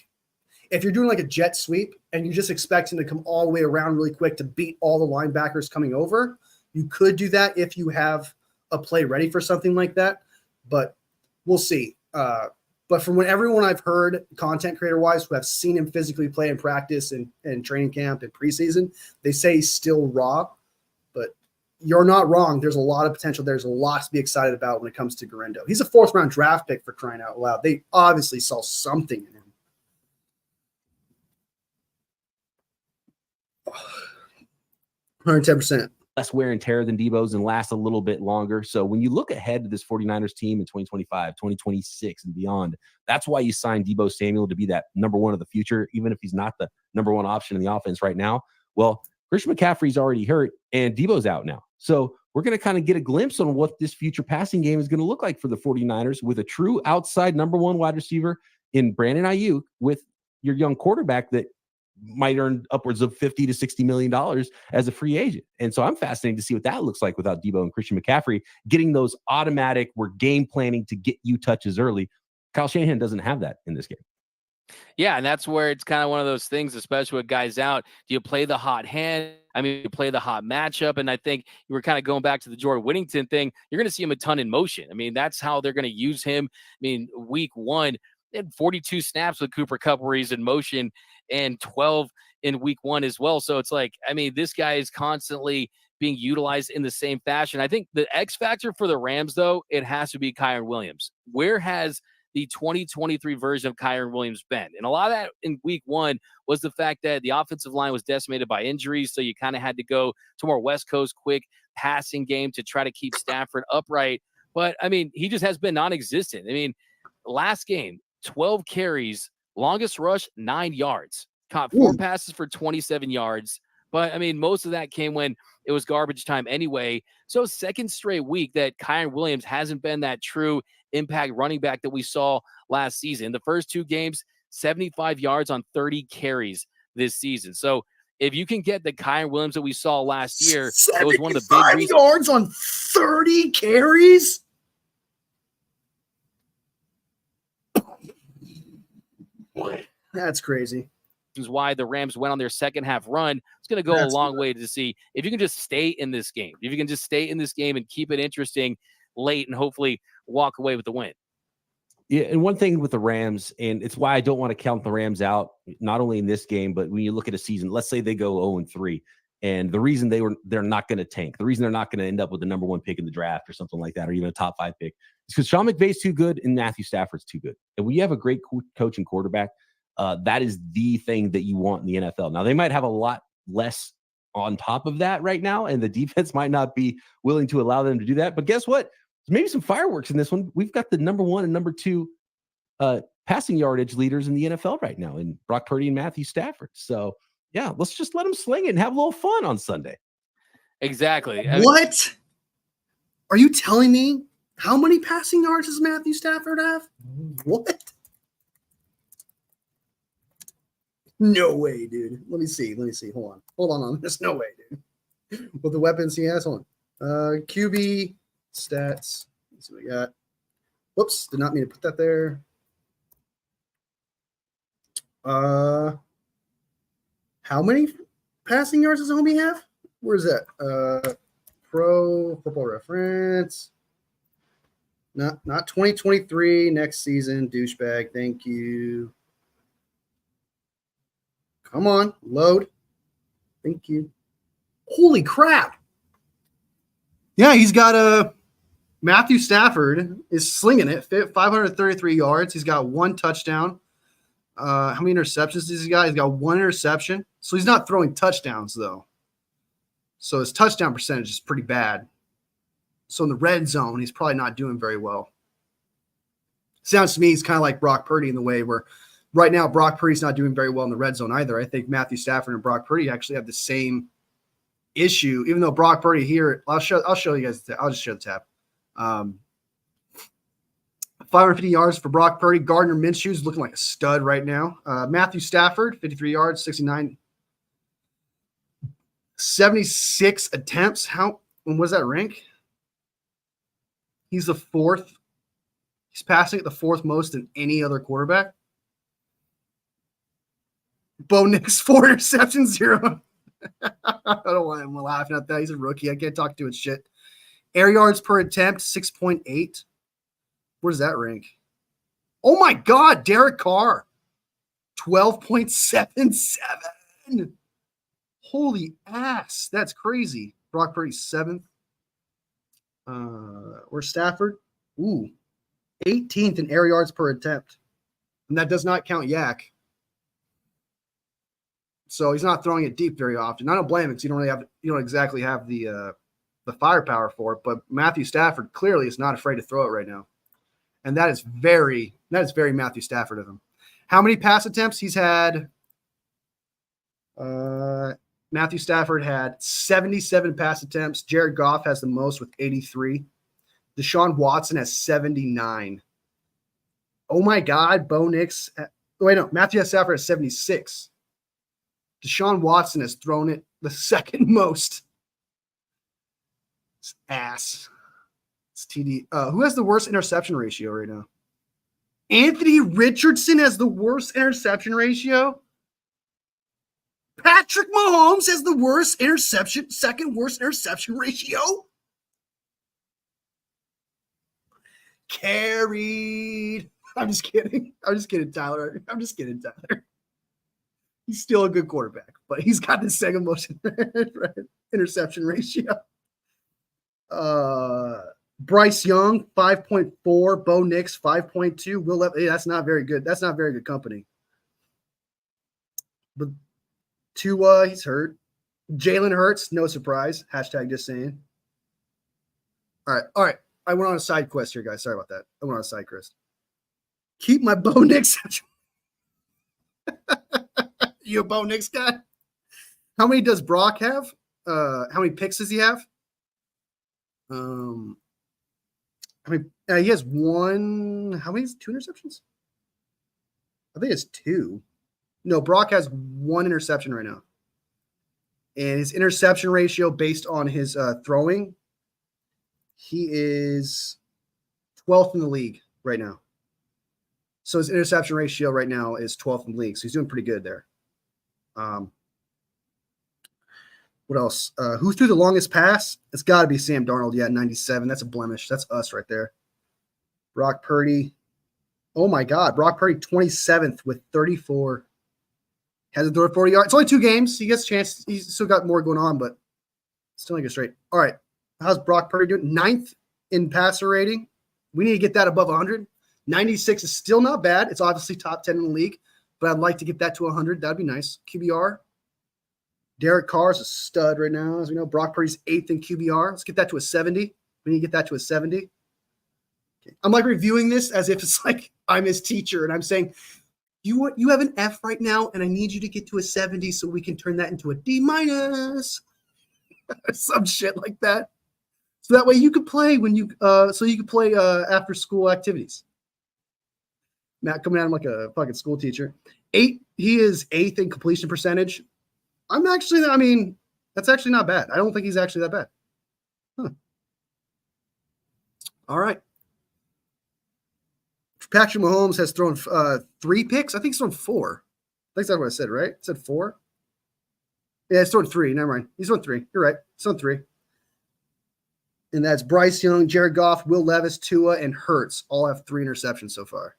if you're doing like a jet sweep and you just expect him to come all the way around really quick to beat all the linebackers coming over, you could do that if you have a play ready for something like that. But we'll see. But from everyone I've heard, content creator-wise, who have seen him physically play in practice and training camp and preseason, they say he's still raw. But you're not wrong. There's a lot of potential. There's a lot to be excited about when it comes to Garendo. He's a fourth-round draft pick, for crying out loud. They obviously saw something in him. 110%. Less wear and tear than Debo's and last a little bit longer. So when you look ahead to this 49ers team in 2025, 2026 and beyond, that's why you signed Debo Samuel to be that number one of the future, even if he's not the number one option in the offense right now. Well, Christian McCaffrey's already hurt and Debo's out now. So we're going to kind of get a glimpse on what this future passing game is going to look like for the 49ers with a true outside number one wide receiver in Brandon Ayuk with your young quarterback that might earn upwards of $50 to $60 million as a free agent. And so I'm fascinated to see what that looks like without Debo and Christian McCaffrey getting those automatic, we're game planning to get you touches early. Kyle Shanahan doesn't have that in this game. Yeah, and that's where it's kind of one of those things, especially with guys out. Do you play the hot hand? I mean, you play the hot matchup. And I think you were kind of going back to the Jordan Whittington thing. You're going to see him a ton in motion. I mean, that's how they're going to use him. I mean, week one, they had 42 snaps with Cooper Kupp where he's in motion and 12 in week one as well. So it's like, I mean, this guy is constantly being utilized in the same fashion. I think the X factor for the Rams, though, it has to be Kyren Williams. Where has the 2023 version of Kyren Williams been? And a lot of that in week one was the fact that the offensive line was decimated by injuries. So you kind of had to go to more West Coast quick passing game to try to keep Stafford upright. But I mean, he just has been non-existent. I mean, last game, 12 carries, longest rush, 9 yards, caught 4 passes for 27 yards. But I mean, most of that came when it was garbage time anyway. So second straight week that Kyren Williams hasn't been that true impact running back that we saw last season. The first 2 games, 75 yards on 30 carries this season. So if you can get the Kyren Williams that we saw last year, it was one of the big reasons. Yards on 30 carries? That's crazy. Is why the Rams went on their second half run. It's going to go a long way to see if you can just stay in this game. If you can just stay in this game and keep it interesting late and hopefully walk away with the win. Yeah, and one thing with the Rams, and it's why I don't want to count the Rams out, not only in this game, but when you look at a season, let's say they go 0-3, and the reason they're not going to tank, the reason they're not going to end up with the number 1 pick in the draft or something like that, or even a top 5 pick, is because Sean McVay's too good and Matthew Stafford's too good. And when you have a great coach and quarterback, That is the thing that you want in the NFL. Now, they might have a lot less on top of that right now, and the defense might not be willing to allow them to do that. But guess what? There's maybe some fireworks in this one. We've got the number 1 and number 2 passing yardage leaders in the NFL right now in Brock Purdy and Matthew Stafford. So, yeah, let's just let them sling it and have a little fun on Sunday. Exactly. What? Are you telling me how many passing yards does Matthew Stafford have? What? No way, dude. Let me see. Hold on. There's no way, dude. With the weapons he has, hold on. QB stats. Let's see what we got. Whoops, did not mean to put that there. How many passing yards does Homie have? Where's that? Pro Football Reference. Not 2023, next season, douchebag. Thank you. Come on, load. Thank you. Holy crap. Yeah, he's got Matthew Stafford is slinging it, 533 yards. He's got 1 touchdown. How many interceptions does he got? He's got 1 interception. So he's not throwing touchdowns, though. So his touchdown percentage is pretty bad. So in the red zone, he's probably not doing very well. Sounds to me he's kind of like Brock Purdy in the way where right now Brock Purdy's not doing very well in the red zone either. I think Matthew Stafford and Brock Purdy actually have the same issue, even though Brock Purdy here, I'll show you guys. I'll just show the tab. 550 yards for Brock Purdy. Gardner Minshew's looking like a stud right now. Matthew Stafford, 53 yards, 69. 76 attempts. How when was that rank? He's the 4th. He's passing it the 4th most than any other quarterback. Bo Nix, 4 interceptions, 0. I don't know why I'm laughing at that. He's a rookie. I can't talk to his shit. Air yards per attempt, 6.8. Where does that rank? Oh my God, Derek Carr, 12.77. Holy ass. That's crazy. Brock Purdy, 7th. Where's Stafford? Ooh, 18th in air yards per attempt. And that does not count Yak. So he's not throwing it deep very often. I don't blame him because you don't exactly have the firepower for it. But Matthew Stafford clearly is not afraid to throw it right now. And that is very Matthew Stafford of him. How many pass attempts he's had? Matthew Stafford had 77 pass attempts. Jared Goff has the most with 83. Deshaun Watson has 79. Oh my God, Bo Nix. Matthew Stafford has 76. Deshaun Watson has thrown it the 2nd most. It's ass. It's TD. Who has the worst interception ratio right now? Anthony Richardson has the worst interception ratio. Patrick Mahomes has the worst interception, 2nd worst interception ratio. Carried. I'm just kidding, Tyler. He's still a good quarterback, but he's got the 2nd most interception ratio. Bryce Young, 5.4. Bo Nix, 5.2. That's not very good. That's not very good company. But Tua, he's hurt. Jalen Hurts, no surprise. Hashtag just saying. All right. I went on a side quest here, guys. Sorry about that. I went on a side quest. Keep my Bo Nix. You a Bo Nix guy? How many does Brock have? How many picks does he have? He has 1. How many? 2 interceptions? I think it's 2. No, Brock has 1 interception right now. And his interception ratio based on his throwing, he is 12th in the league right now. So his interception ratio right now is 12th in the league. So he's doing pretty good there. What else? Who threw the longest pass? It's got to be Sam Darnold. Yeah, 97. That's a blemish. That's us right there. Brock Purdy. Oh, my God. Brock Purdy, 27th with 34. Hasn't thrown 40 yards. It's only 2 games. He gets a chance. He's still got more going on, but still ain't get straight. All right. How's Brock Purdy doing? 9th in passer rating. We need to get that above 100. 96 is still not bad. It's obviously top 10 in the league, but I'd like to get that to 100. That'd be nice. QBR. Derek Carr is a stud right now. As we know, Brock Purdy's 8th in QBR. Let's get that to a 70. We need to get that to a 70. Okay. I'm like reviewing this as if it's like I'm his teacher and I'm saying, you have an F right now, and I need you to get to a 70 so we can turn that into a D minus. Some shit like that. So that way you could play when you play after school activities. Matt coming at him like a fucking school teacher. He is 8th in completion percentage. That's actually not bad. I don't think he's actually that bad. Huh. All right. Patrick Mahomes has thrown 3 picks. I think he's thrown 4. I think that's what I said, right? I said 4. Yeah, he's thrown 3. Never mind. He's thrown 3. You're right. He's thrown 3. And that's Bryce Young, Jared Goff, Will Levis, Tua, and Hurts all have 3 interceptions so far.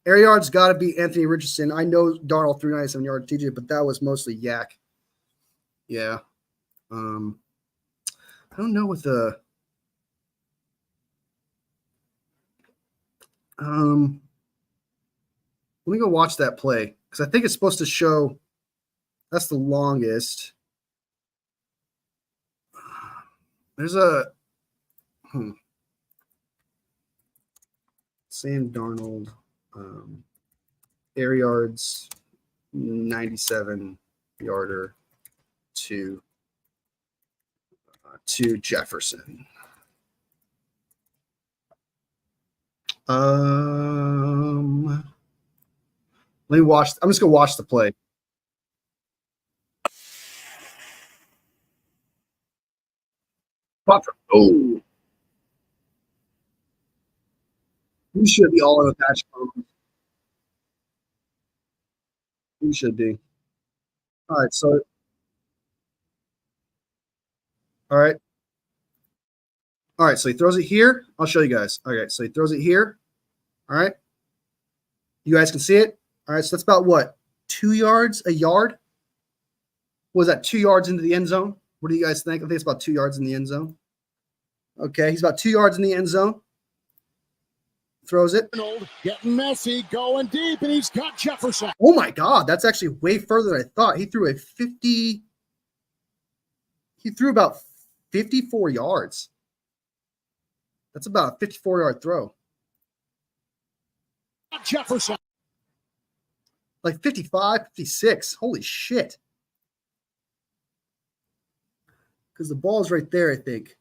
Air yards got to be Anthony Richardson. I know Darnold 397 yard TJ, but that was mostly yak. Yeah. I don't know what the let me go watch that play because I think it's supposed to show that's the longest. There's a Sam Darnold air yards 97 yarder to Jefferson. Let me watch. I'm just gonna watch the play. Oh, you should be all in a patch. You should be. All right, so all right. All right, so he throws it here. I'll show you guys. Okay, so he throws it here. All right. You guys can see it. All right, so that's about what? 2 yards, a yard? Was that 2 yards into the end zone? What do you guys think? I think it's about 2 yards in the end zone. Okay, he's about 2 yards in the end zone. Throws it. Getting messy, going deep, and he's got Jefferson. Oh my God, that's actually way further than I thought. He threw about 54 yards. That's about a 54-yard throw. Jefferson. Like 55, 56. Holy shit. Because the ball's right there, I think.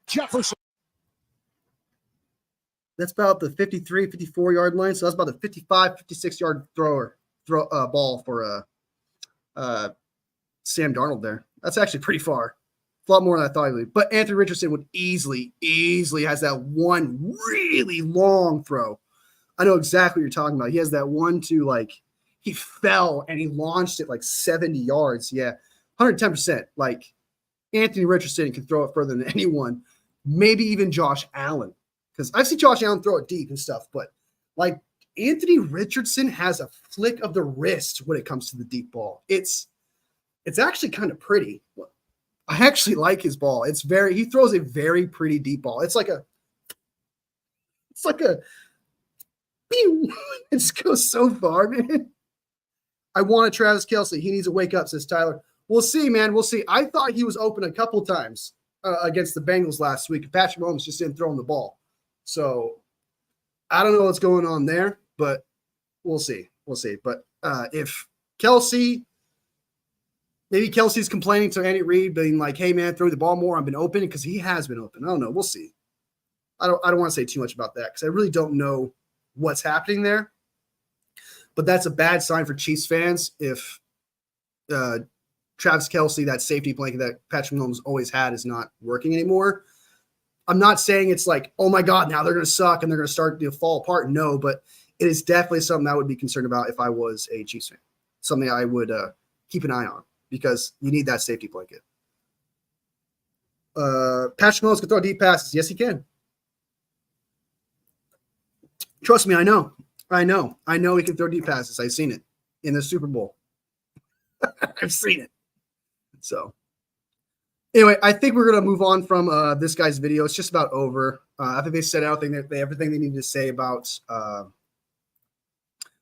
Jefferson. That's about the 53, 54-yard line. So that's about a 55, 56-yard ball for Sam Darnold there. That's actually pretty far. A lot more than I thought he would. But Anthony Richardson would easily has that one really long throw. I know exactly what you're talking about. He has that one to he fell and he launched it like 70 yards. Yeah, 110%. Like Anthony Richardson can throw it further than anyone, maybe even Josh Allen. Because I've seen Josh Allen throw it deep and stuff, but like Anthony Richardson has a flick of the wrist when it comes to the deep ball. It's actually kind of pretty. I actually like his ball. He throws a very pretty deep ball. It's like a it just goes so far, man. I want a Travis Kelce. He needs to wake up, says Tyler. We'll see, man. We'll see. I thought he was open a couple times against the Bengals last week. Patrick Mahomes just didn't throw him the ball. So I don't know what's going on there, but we'll see. We'll see. But if maybe Kelsey's complaining to Andy Reid, being like, hey, man, throw the ball more. I've been open because he has been open. I don't know. We'll see. I don't want to say too much about that because I really don't know what's happening there. But that's a bad sign for Chiefs fans if Travis Kelce, that safety blanket that Patrick Mahomes always had, is not working anymore. I'm not saying it's like, oh, my God, now they're going to suck and they're going to start to fall apart. No, but it is definitely something I would be concerned about if I was a Chiefs fan. Something I would keep an eye on because you need that safety blanket. Patrick Mahomes can throw deep passes. Yes, he can. Trust me, I know he can throw deep passes. I've seen it in the Super Bowl. I've seen it. So anyway, I think we're going to move on from this guy's video. It's just about over. I think they said everything they needed to say about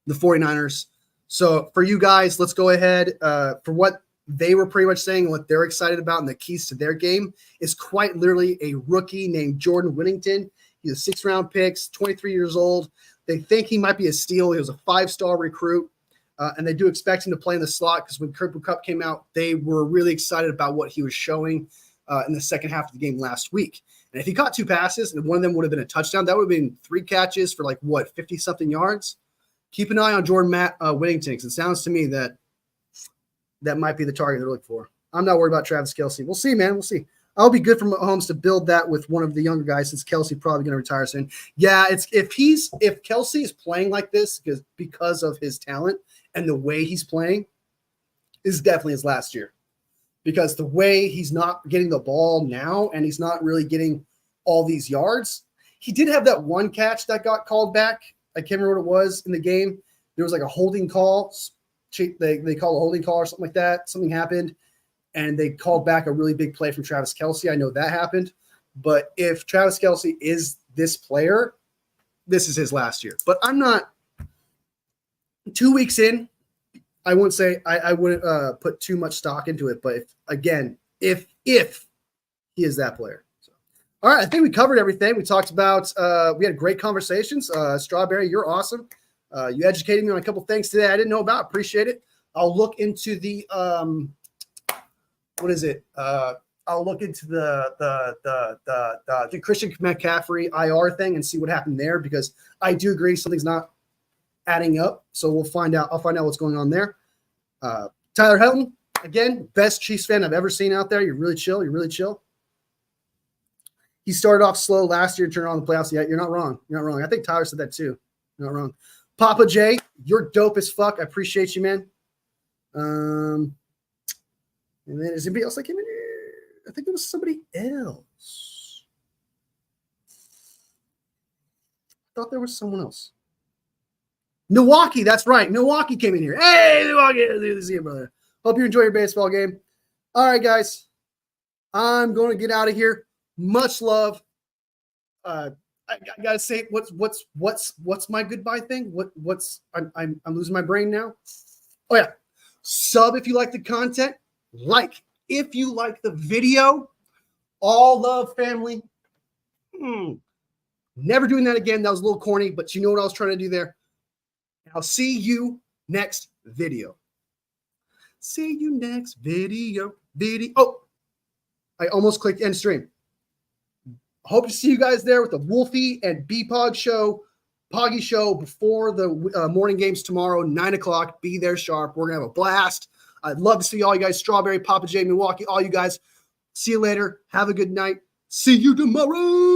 the 49ers. So for you guys, let's go ahead. For what they were pretty much saying, what they're excited about and the keys to their game is quite literally a rookie named Jordan Whittington. He's a 6th-round pick, 23 years old. They think he might be a steal. He was a 5-star recruit. And they do expect him to play in the slot because when Cooper Kupp came out, they were really excited about what he was showing in the second half of the game last week. And if he caught 2 passes and one of them would have been a touchdown, that would have been 3 catches for 50-something yards. Keep an eye on Jordan Whittington because it sounds to me that might be the target they're looking for. I'm not worried about Travis Kelce. We'll see, man. We'll see. I'll be good for Mahomes to build that with one of the younger guys since Kelce probably going to retire soon. Yeah, if Kelce is playing like this because of his talent and the way he's playing, is definitely his last year. Because the way he's not getting the ball now and he's not really getting all these yards, he did have that one catch that got called back. I can't remember what it was in the game. There was a holding call. They called a holding call or something like that. Something happened, and they called back a really big play from Travis Kelce. I know that happened. But if Travis Kelce is this player, this is his last year. But I'm not – 2 weeks in, I wouldn't say I wouldn't put too much stock into it. But if he is that player. All right, I think we covered everything. We talked about we had great conversations. Strawberry, you're awesome. You educated me on a couple things today I didn't know about. Appreciate it. I'll look into the what is it? I'll look into the Christian McCaffrey IR thing and see what happened there because I do agree something's not adding up. So we'll find out. I'll find out what's going on there. Tyler Helton, again, best Chiefs fan I've ever seen out there. You're really chill. You're really chill. He started off slow last year, turned on the playoffs. Yeah, you're not wrong. You're not wrong. I think Tyler said that too. You're not wrong. Papa J, you're dope as fuck. I appreciate you, man. And then is anybody else that came in here? I think there was somebody else. I thought there was someone else. Milwaukee, that's right. Milwaukee came in here. Hey, Milwaukee, good to see you, brother. Hope you enjoy your baseball game. All right, guys. I'm going to get out of here. Much love. I gotta say, what's my goodbye thing? I'm losing my brain now. Oh yeah, sub if you like the content. Like if you like the video. All love, family. Never doing that again. That was a little corny, but you know what I was trying to do there. I'll see you next video. See you next video. Oh, I almost clicked end stream. Hope to see you guys there with the Wolfie and B-Pog show, Poggy show before the morning games tomorrow, 9 o'clock. Be there sharp. We're going to have a blast. I'd love to see all you guys, Strawberry, Papa J, Milwaukee, all you guys. See you later. Have a good night. See you tomorrow.